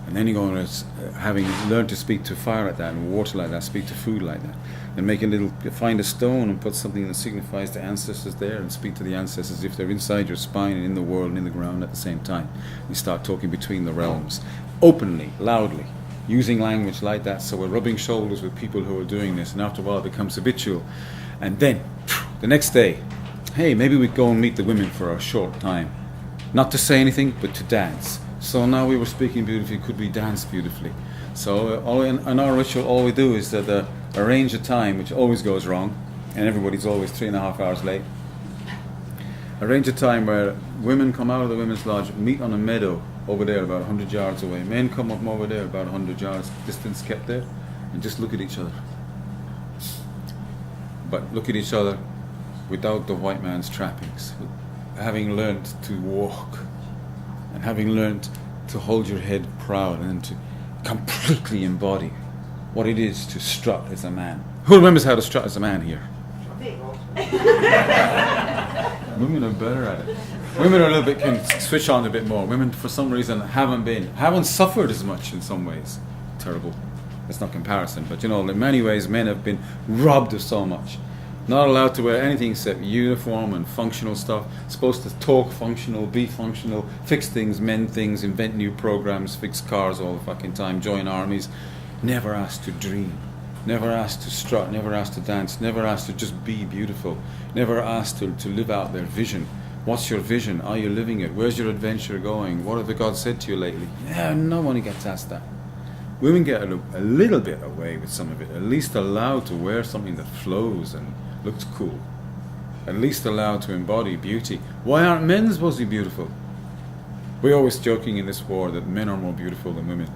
And then you're going to, having learned to speak to fire like that and water like that, speak to food like that. And make a little, find a stone and put something that signifies the ancestors there and speak to the ancestors if they're inside your spine and in the world and in the ground at the same time. You start talking between the realms, openly, loudly, using language like that. So we're rubbing shoulders with people who are doing this, and after a while it becomes habitual. And then, the next day, hey, maybe we go and meet the women for a short time. Not to say anything, but to dance. So now we were speaking beautifully, could we dance beautifully? So in our ritual, all we do is that arrange a time, which always goes wrong, and everybody's always 3.5 hours late. Arrange a time where women come out of the women's lodge, meet on a meadow over there about 100 yards away. Men come up from over there about 100 yards, distance kept there, and just look at each other. But look at each other without the white man's trappings. Having learned to walk, and having learned to hold your head proud and to completely embody what it is to strut as a man. Who remembers how to strut as a man here? Women are better at it. Women are a little bit, can switch on a bit more. Women, for some reason, haven't suffered as much in some ways. Terrible. That's not comparison, but you know, in many ways, men have been robbed of so much. Not allowed to wear anything except uniform and functional stuff. Supposed to talk functional, be functional, fix things, mend things, invent new programs, fix cars all the fucking time, join armies. Never asked to dream. Never asked to strut. Never asked to dance. Never asked to just be beautiful. Never asked to live out their vision. What's your vision? Are you living it? Where's your adventure going? What have the gods said to you lately? Yeah, no one gets asked that. Women get a little bit away with some of it. At least allowed to wear something that flows and looks cool. At least allowed to embody beauty. Why aren't men supposed to be beautiful? We're always joking in this war that men are more beautiful than women,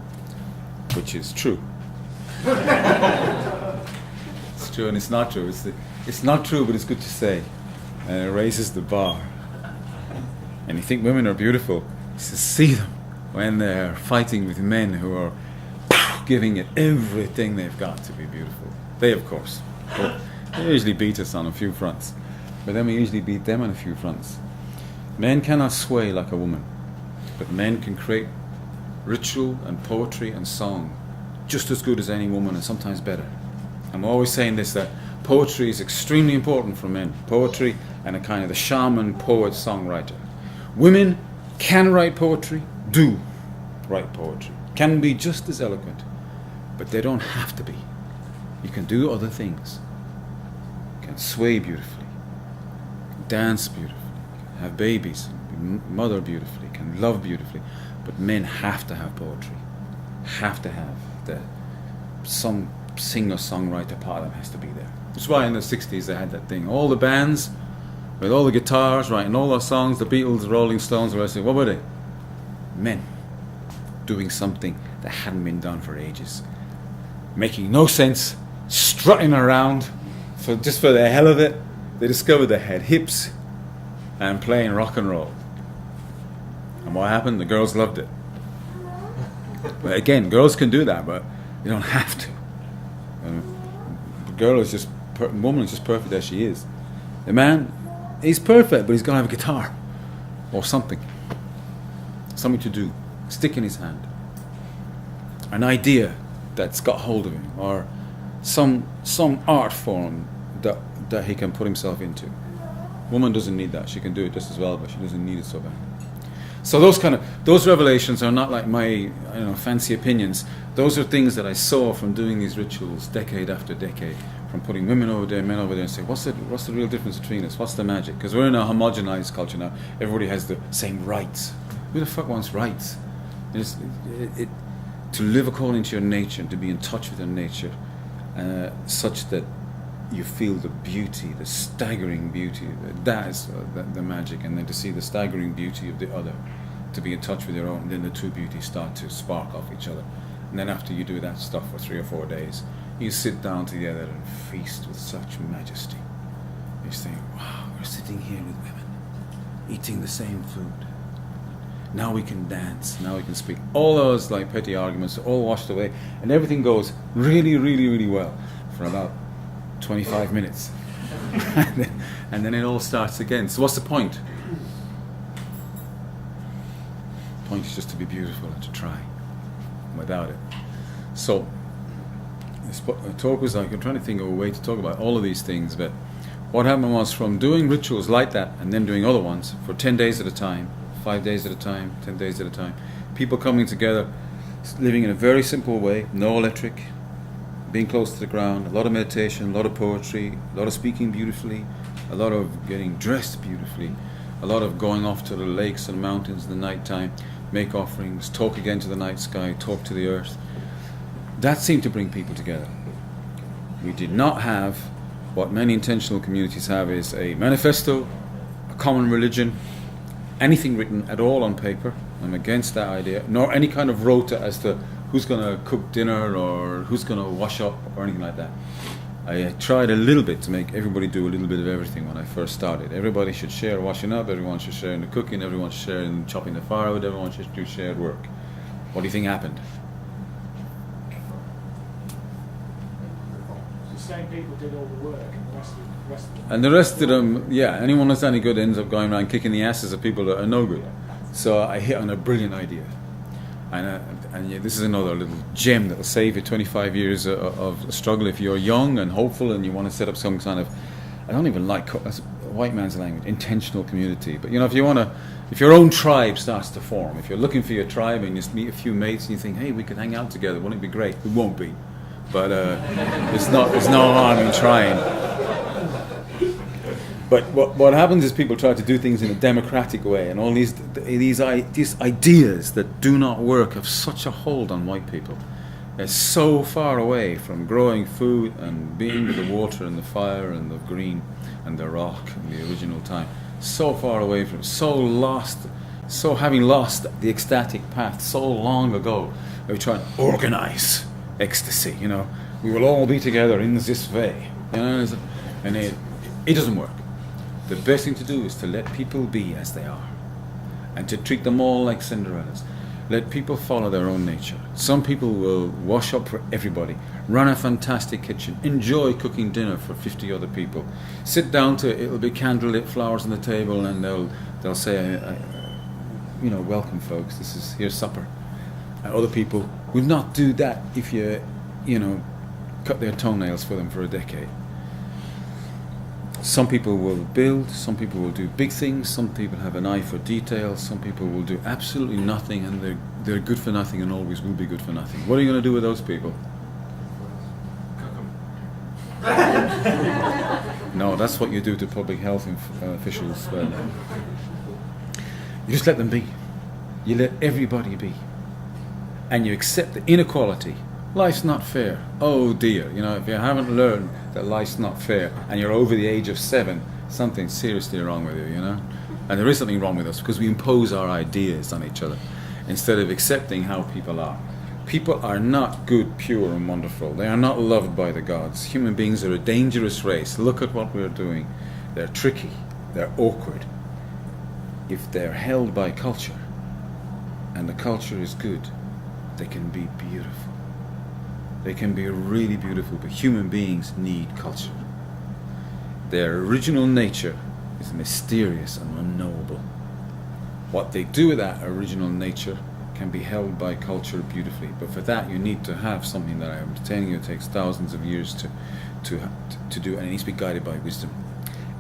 which is true. It's true and it's not true. It's not true, but it's good to say. And it raises the bar. And you think women are beautiful, you see them when they're fighting with men who are giving it everything they've got to be beautiful. They, of course, they usually beat us on a few fronts, but then we usually beat them on a few fronts. Men cannot sway like a woman, but men can create ritual and poetry and song just as good as any woman, and sometimes better. I'm always saying this, that poetry is extremely important for men. Poetry and a kind of the shaman, poet, songwriter. Women can write poetry, do write poetry, can be just as eloquent, but they don't have to be. You can do other things. You can sway beautifully, can dance beautifully, can have babies, mother beautifully, can love beautifully, but men have to have poetry, have to have some singer-songwriter part of them has to be there. That's why in the 60s they had that thing. All the bands with all the guitars writing all those songs, the Beatles, the Rolling Stones, what were they? Men doing something that hadn't been done for ages. Making no sense, strutting around just for the hell of it. They discovered they had hips and playing rock and roll. And what happened? The girls loved it. But again, girls can do that, but you don't have to. The woman is just perfect as she is. The man, he's perfect, but he's got to have a guitar or something to do, stick in his hand, an idea that's got hold of him, or some art form that he can put himself into. Woman doesn't need that. She can do it just as well, but she doesn't need it so bad. So those revelations are not like my fancy opinions. Those are things that I saw from doing these rituals decade after decade, from putting women over there, men over there, and say, what's the real difference between us? What's the magic? Because we're in a homogenized culture now. Everybody has the same rights. Who the fuck wants rights? To live according to your nature and to be in touch with your nature, such that you feel the beauty, the staggering beauty. That is the magic. And then to see the staggering beauty of the other, to be in touch with your own, and then the two beauties start to spark off each other. And then after you do that stuff for 3 or 4 days, you sit down together and feast with such majesty. You think, wow, we're sitting here with women, eating the same food. Now we can dance, now we can speak. All those like petty arguments are all washed away, and everything goes really, really, really well for about 25 minutes. And then it all starts again. So what's the point? The point is just to be beautiful and to try. Without it. So this talk was like, I'm trying to think of a way to talk about all of these things, but what happened was, from doing rituals like that and then doing other ones for 10 days at a time, 5 days at a time, 10 days at a time, people coming together, living in a very simple way, no electric, being close to the ground, a lot of meditation, a lot of poetry, a lot of speaking beautifully, a lot of getting dressed beautifully, a lot of going off to the lakes and mountains in the night time, make offerings, talk again to the night sky, talk to the earth. That seemed to bring people together. We did not have what many intentional communities have, is a manifesto, a common religion, anything written at all on paper. I'm against that idea, nor any kind of rota as to who's going to cook dinner or who's going to wash up or anything like that. I tried a little bit to make everybody do a little bit of everything when I first started. Everybody should share washing up, everyone should share in the cooking, everyone should share in chopping the firewood, everyone should do shared work. What do you think happened? The same people did all the work, and the rest of them. And the rest of them, yeah, anyone that's any good ends up going around kicking the asses of people that are no good. So I hit on a brilliant idea. And yeah, this is another little gem that will save you 25 years of struggle if you're young and hopeful and you want to set up some kind of, I don't even like, that's white man's language, intentional community. But if your own tribe starts to form, if you're looking for your tribe and you just meet a few mates and you think, hey, we could hang out together, wouldn't it be great? It won't be. But there's no harm in trying. But what happens is people try to do things in a democratic way, and all these ideas that do not work have such a hold on white people. They're so far away from growing food and being with the water and the fire and the green and the rock and the original time. So far away from, so lost, so having lost the ecstatic path so long ago. We try and organize ecstasy. We will all be together in this way. And it doesn't work. The best thing to do is to let people be as they are, and to treat them all like Cinderellas. Let people follow their own nature. Some people will wash up for everybody, run a fantastic kitchen, enjoy cooking dinner for 50 other people, sit down to it'll be candlelit, flowers on the table, and they'll say, welcome folks, here's supper. And other people will not do that if you cut their toenails for them for a decade. Some people will build, some people will do big things, some people have an eye for detail, some people will do absolutely nothing, and they're good for nothing and always will be good for nothing. What are you going to do with those people? No, that's what you do to public health officials. You just let them be. You let everybody be. And you accept the inequality. Life's not fair. Oh dear, if you haven't learned that life's not fair and you're over the age of 7, something's seriously wrong with you, And there is something wrong with us because we impose our ideas on each other instead of accepting how people are. People are not good, pure and wonderful. They are not loved by the gods. Human beings are a dangerous race. Look at what we're doing. They're tricky. They're awkward. If they're held by culture and the culture is good, they can be beautiful. They can be really beautiful, but human beings need culture. Their original nature is mysterious and unknowable. What they do with that original nature can be held by culture beautifully, but for that you need to have something that I'm telling you takes thousands of years to do, and it needs to be guided by wisdom.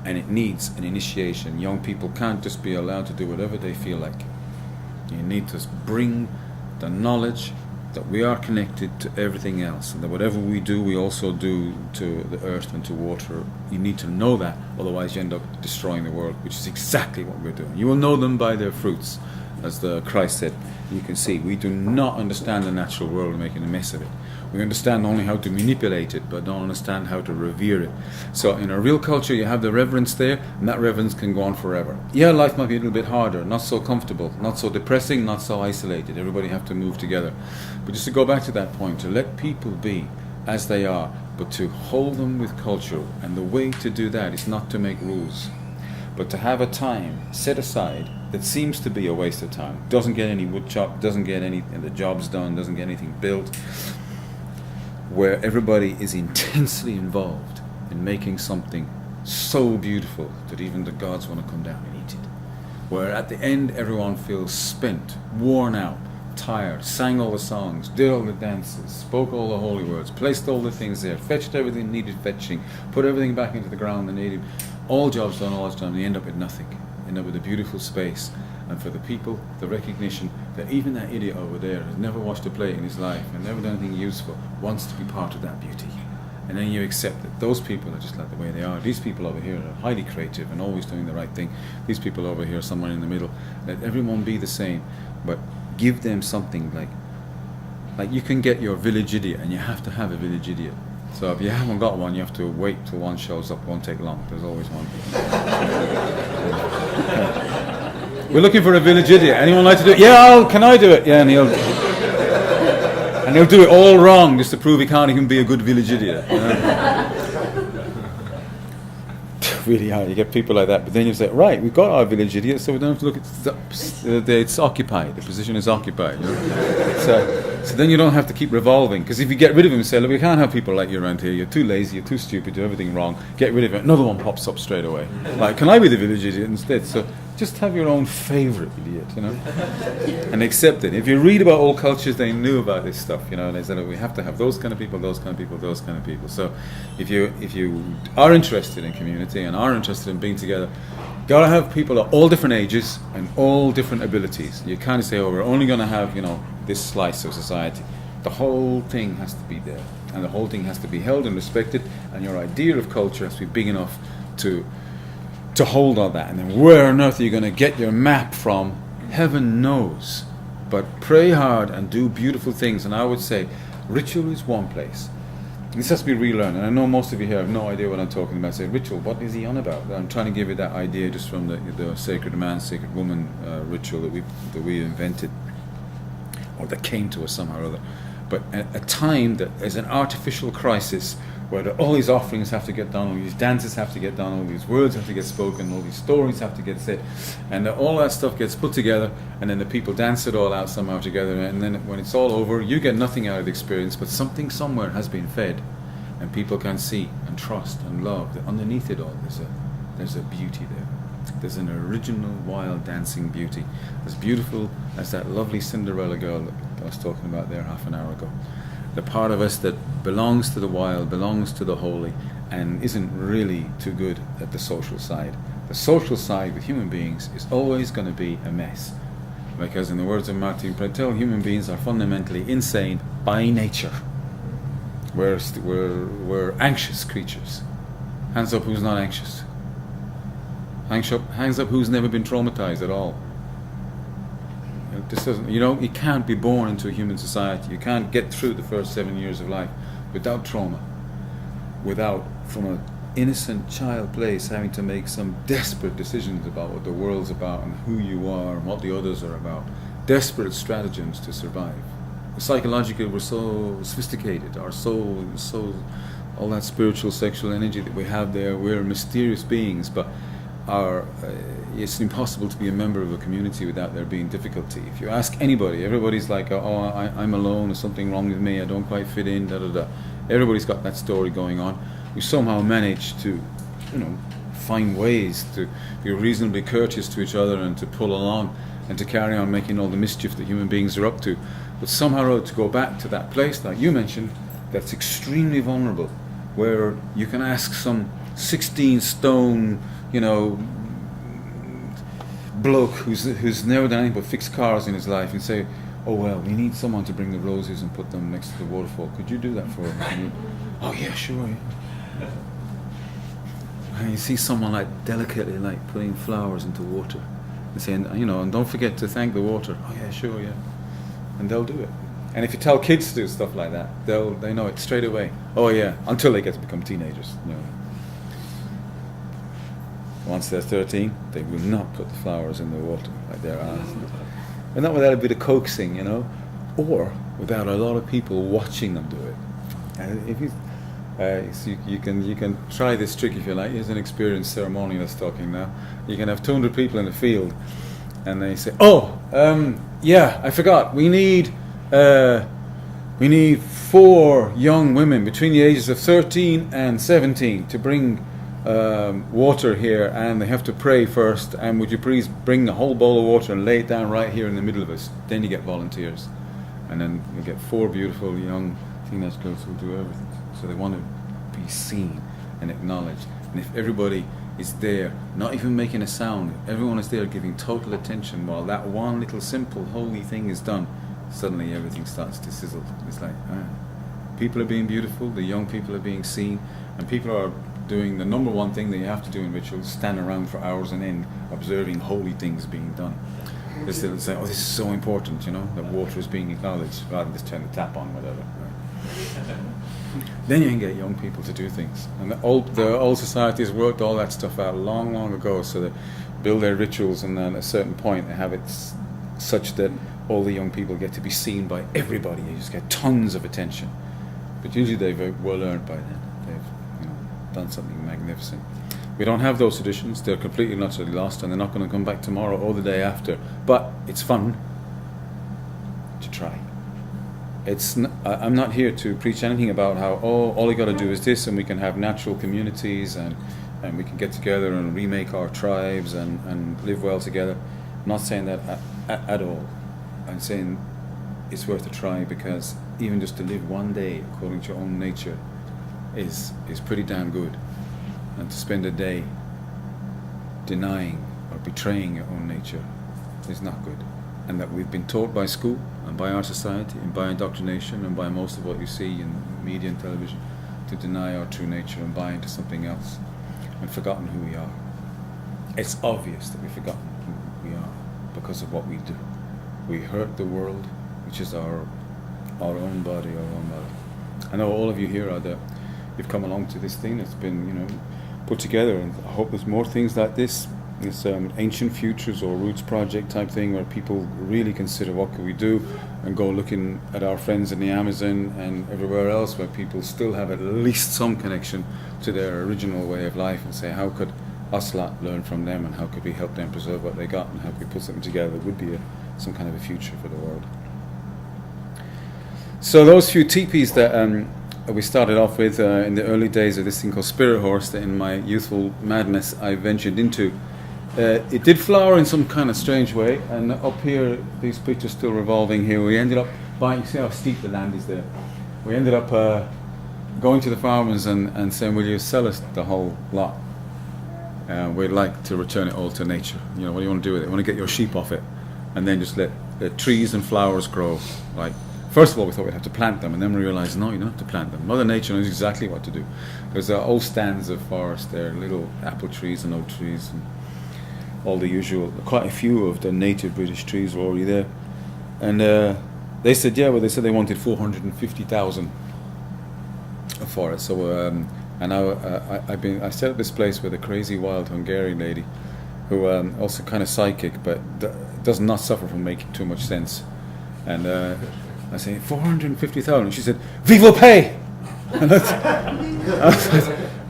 And it needs an initiation. Young people can't just be allowed to do whatever they feel like. You need to bring the knowledge that we are connected to everything else, and that whatever we do, we also do to the earth and to water. You need to know that, otherwise you end up destroying the world, which is exactly what we're doing. You will know them by their fruits, as the Christ said. You can see, we do not understand the natural world, we're making a mess of it. We understand only how to manipulate it, but don't understand how to revere it. So in a real culture, you have the reverence there, and that reverence can go on forever. Yeah, life might be a little bit harder, not so comfortable, not so depressing, not so isolated. Everybody have to move together. But just to go back to that point, to let people be as they are, but to hold them with culture. And the way to do that is not to make rules, but to have a time set aside that seems to be a waste of time. Doesn't get any wood chopped, doesn't get any the jobs done, doesn't get anything built, where everybody is intensely involved in making something so beautiful that even the gods want to come down and eat it. Where at the end everyone feels spent, worn out, tired, sang all the songs, did all the dances, spoke all the holy words, placed all the things there, fetched everything needed fetching, put everything back into the ground and needed, all jobs done all the time. They end up with nothing. End up with a beautiful space. And for the people, the recognition that even that idiot over there has never washed a plate in his life and never done anything useful, wants to be part of that beauty. And then you accept that those people are just like the way they are. These people over here are highly creative and always doing the right thing. These people over here, somewhere in the middle. Let everyone be the same, but give them something like you can get your village idiot, and you have to have a village idiot. So if you haven't got one, you have to wait till one shows up. Won't take long. There's always one. We're looking for a village idiot. Anyone like to do it? Yeah, can I do it? Yeah, and he'll do it all wrong just to prove he can't even be a good village idiot. You know? Really hard. You get people like that, but then you say, right, we've got our village idiot, so we don't have to look at it's occupied. The position is occupied. You know? So then you don't have to keep revolving, because if you get rid of him and say, look, we can't have people like you around here. You're too lazy. You're too stupid. You do everything wrong. Get rid of it. Another one pops up straight away. Like, can I be the village idiot instead? So just have your own favorite idiot, you know, and accept it. If you read about all cultures, they knew about this stuff, you know, and they said, we have to have those kind of people, those kind of people, those kind of people. So if you are interested in community and are interested in being together, gotta have people of all different ages and all different abilities. You can't say, oh, we're only going to have, you know, this slice of society. The whole thing has to be there, and the whole thing has to be held and respected, and your idea of culture has to be big enough to hold all that. And then where on earth are you going to get your map from? Heaven knows. But pray hard and do beautiful things. And I would say ritual is one place. This has to be relearned. And I know most of you here have no idea what I'm talking about. Say, ritual, what is he on about? I'm trying to give you that idea just from the sacred man, sacred woman ritual that we invented, or that came to us somehow or other. But a time that is an artificial crisis, where all these offerings have to get done, all these dances have to get done, all these words have to get spoken, all these stories have to get said, and all that stuff gets put together, and then the people dance it all out somehow together, and then when it's all over, you get nothing out of the experience, but something somewhere has been fed, and people can see and trust and love that underneath it all there's a beauty there. There's an original wild dancing beauty, as beautiful as that lovely Cinderella girl that I was talking about there half an hour ago. The part of us that belongs to the wild, belongs to the holy, and isn't really too good at the social side. The social side with human beings is always going to be a mess, because in the words of Martin Pretel, human beings are fundamentally insane by nature. We're anxious creatures. Hands up who's not anxious. Hands up who's never been traumatized at all. This doesn't, you can't be born into a human society. You can't get through the first 7 years of life without trauma, without, from an innocent child place, having to make some desperate decisions about what the world's about and who you are and what the others are about. Desperate stratagems to survive. Psychologically, we're so sophisticated. Our soul is so, all that spiritual, sexual energy that we have there. We're mysterious beings, but it's impossible to be a member of a community without there being difficulty. If you ask anybody, everybody's like, I'm alone, there's something wrong with me, I don't quite fit in, Everybody's got that story going on. We somehow manage to, find ways to be reasonably courteous to each other and to pull along and to carry on making all the mischief that human beings are up to. But somehow to go back to that place, like you mentioned, that's extremely vulnerable, where you can ask some 16-stone, bloke who's never done anything but fix cars in his life and say, oh well, we need someone to bring the roses and put them next to the waterfall. Could you do that for us? Oh yeah, sure. Yeah. And you see someone like delicately like putting flowers into water and saying, and don't forget to thank the water. Oh yeah, sure, yeah. And they'll do it. And if you tell kids to do stuff like that, they know it straight away. Oh yeah, until they get to become teenagers. Once they're 13, they will not put the flowers in the water like they're asked. And not without a bit of coaxing, or without a lot of people watching them do it. And if so you can try this trick if you like. Here's an experienced ceremonialist talking now. You can have 200 people in the field, and they say, yeah, I forgot. We need 4 young women between the ages of 13 and 17 to bring water here, and they have to pray first, and would you please bring a whole bowl of water and lay it down right here in the middle of us. Then you get volunteers, and then you get 4 beautiful young teenage girls who do everything. So they want to be seen and acknowledged, and if everybody is there not even making a sound, everyone is there giving total attention while that one little simple holy thing is done, suddenly everything starts to sizzle. It's like people are being beautiful, the young people are being seen, and people are doing the number one thing that you have to do in rituals: stand around for hours on end observing holy things being done. They still say, this is so important, that water is being acknowledged, rather than just turn the tap on, whatever. Then you can get young people to do things. And the old societies worked all that stuff out long, long ago, so they build their rituals, and then at a certain point they have it such that all the young people get to be seen by everybody. You just get tons of attention. But usually they've well earned by then. They've done something magnificent. We don't have those traditions. They're completely and utterly lost, and they're not going to come back tomorrow or the day after. But it's fun to try. I'm not here to preach anything about how all you got to do is this, and we can have natural communities, and we can get together and remake our tribes and live well together. I'm not saying that at all. I'm saying it's worth a try, because even just to live one day according to your own nature is pretty damn good. And to spend a day denying or betraying your own nature is not good. And that we've been taught by school and by our society and by indoctrination and by most of what you see in media and television to deny our true nature and buy into something else, and forgotten who we are. It's obvious that we've forgotten who we are because of what we do. We hurt the world, which is our own body, our own mother. I know all of you here you've come along to this thing that's been, put together, and I hope there's more things like this Ancient Futures or Roots Project type thing, where people really consider what can we do, and go looking at our friends in the Amazon and everywhere else where people still have at least some connection to their original way of life, and say, how could us lot learn from them, and how could we help them preserve what they got, and how could we put something together that would be some kind of a future for the world. So those few teepees that we started off with in the early days of this thing called Spirit Horse, that in my youthful madness I ventured into, it did flower in some kind of strange way, and up here, these pictures still revolving here, we ended up buying, you see how steep the land is there, we ended up going to the farmers and saying, will you sell us the whole lot? We'd like to return it all to nature. What do you want to do with it? We want to get your sheep off it, and then just let the trees and flowers grow. Like, first of all, we thought we'd have to plant them, and then we realized, no, you don't have to plant them. Mother Nature knows exactly what to do. There's old stands of forest there, little apple trees and oak trees, and all the usual, quite a few of the native British trees were already there. And they said, they said they wanted 450,000 for it. So, and I set up this place with a crazy wild Hungarian lady, who also kind of psychic, but does not suffer from making too much sense. And I say 450,000. She said, "Vivo pay!"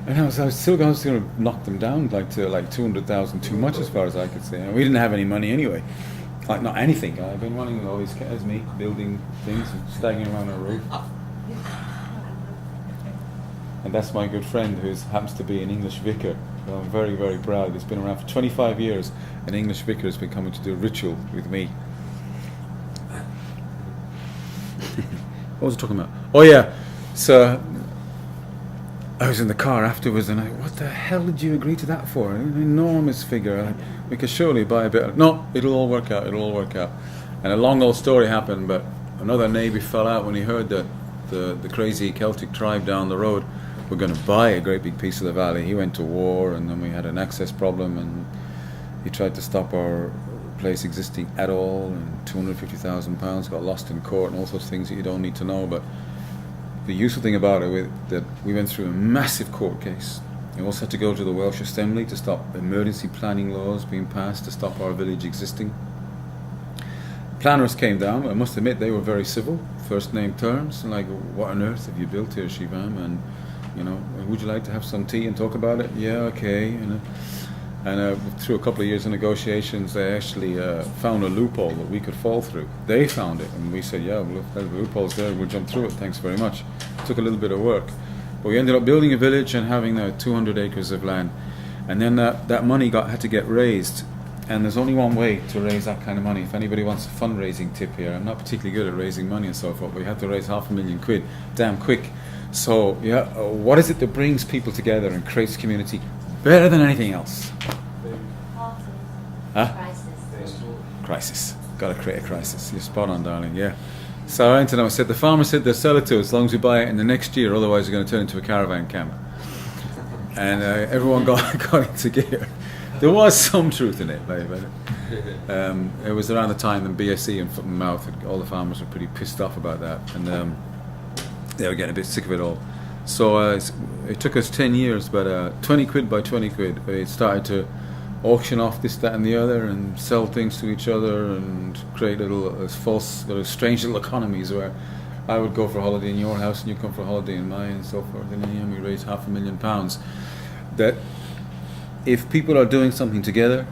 And I was still going to knock them down to 200,000 too much, as far as I could see. And we didn't have any money anyway, not anything. I've been running all these as me building things and staggering around our roof. And that's my good friend, who happens to be an English vicar. So I'm very, very proud. He's been around for 25 years. An English vicar has been coming to do a ritual with me. What was I talking about? Oh yeah, so I was in the car afterwards, and what the hell did you agree to that for? An enormous figure. We could surely buy a bit. No, it'll all work out. It'll all work out. And a long old story happened, but another navy fell out when he heard that the crazy Celtic tribe down the road were going to buy a great big piece of the valley. He went to war, and then we had an access problem, and he tried to stop our place existing at all, and £250,000 got lost in court and all sorts of things that you don't need to know. But the useful thing about it that we went through a massive court case. We also had to go to the Welsh Assembly to stop emergency planning laws being passed to stop our village existing. Planners came down. I must admit they were very civil, first name terms, like, what on earth have you built here, Shivam? And, you know, would you like to have some tea and talk about it? Yeah, okay. And through a couple of years of negotiations, they actually found a loophole that we could fall through. They found it, and we said, yeah, well, if the loophole's there, we'll jump through it, thanks very much. It took a little bit of work. But we ended up building a village and having 200 acres of land. And then that money had to get raised. And there's only one way to raise that kind of money. If anybody wants a fundraising tip here, I'm not particularly good at raising money and so forth, but we had to raise £500,000 damn quick. So, yeah, what is it that brings people together and creates community better than anything else? Parties. Huh? Crisis. Got to create a crisis. You're spot on, darling, yeah. So I went to them, I said, the farmer said they'll sell it to us as long as we buy it in the next year, otherwise we're going to turn it into a caravan camp. And everyone got into gear. There was some truth in it, but it was around the time when BSE and Foot and Mouth, all the farmers were pretty pissed off about that, and they were getting a bit sick of it all. So it took us 10 years, but £20 by £20, we started to auction off this, that and the other, and sell things to each other, and create little false, strange little economies where I would go for a holiday in your house and you come for a holiday in mine and so forth, and then we raised £500,000. That if people are doing something together,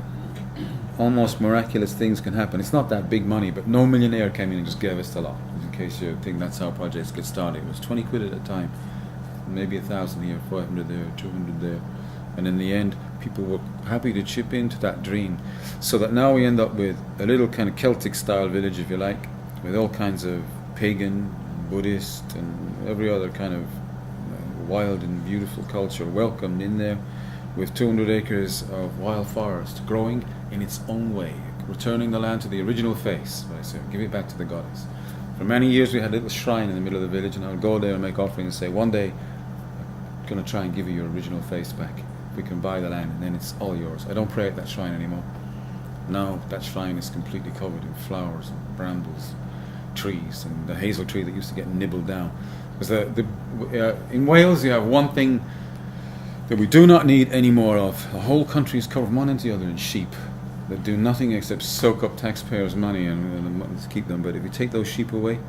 almost miraculous things can happen. It's not that big money, but no millionaire came in and just gave us a lot. In case you think that's how projects get started, it was £20 at a time, maybe 1,000 here, 500 there, 200 there, and in the end, people were happy to chip into that dream. So that now we end up with a little kind of Celtic-style village, if you like, with all kinds of pagan, Buddhist, and every other kind of wild and beautiful culture welcomed in there, with 200 acres of wild forest growing in its own way, returning the land to the original face. I say, give it back to the goddess. For many years we had a little shrine in the middle of the village, and I would go there and make offerings and say, one day I'm going to try and give you your original face back. We can buy the land and then it's all yours. I don't pray at that shrine anymore. Now that shrine is completely covered in flowers and brambles, trees, and the hazel tree that used to get nibbled down. Because in Wales you have one thing that we do not need any more of. The whole country is covered from one end to the other in sheep that do nothing except soak up taxpayers' money and keep them. But if you take those sheep away,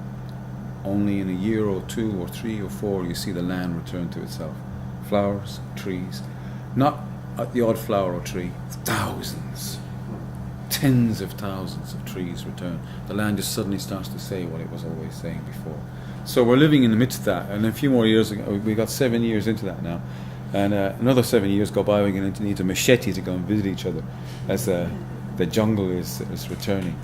only in a year or 2 or 3 or 4 you see the land return to itself. Flowers, trees, not the odd flower or tree, thousands, tens of thousands of trees return. The land just suddenly starts to say what it was always saying before. So we're living in the midst of that, and a few more years ago, we got 7 years into that now, and another 7 years go by, we're going to need a machete to go and visit each other as the jungle is returning.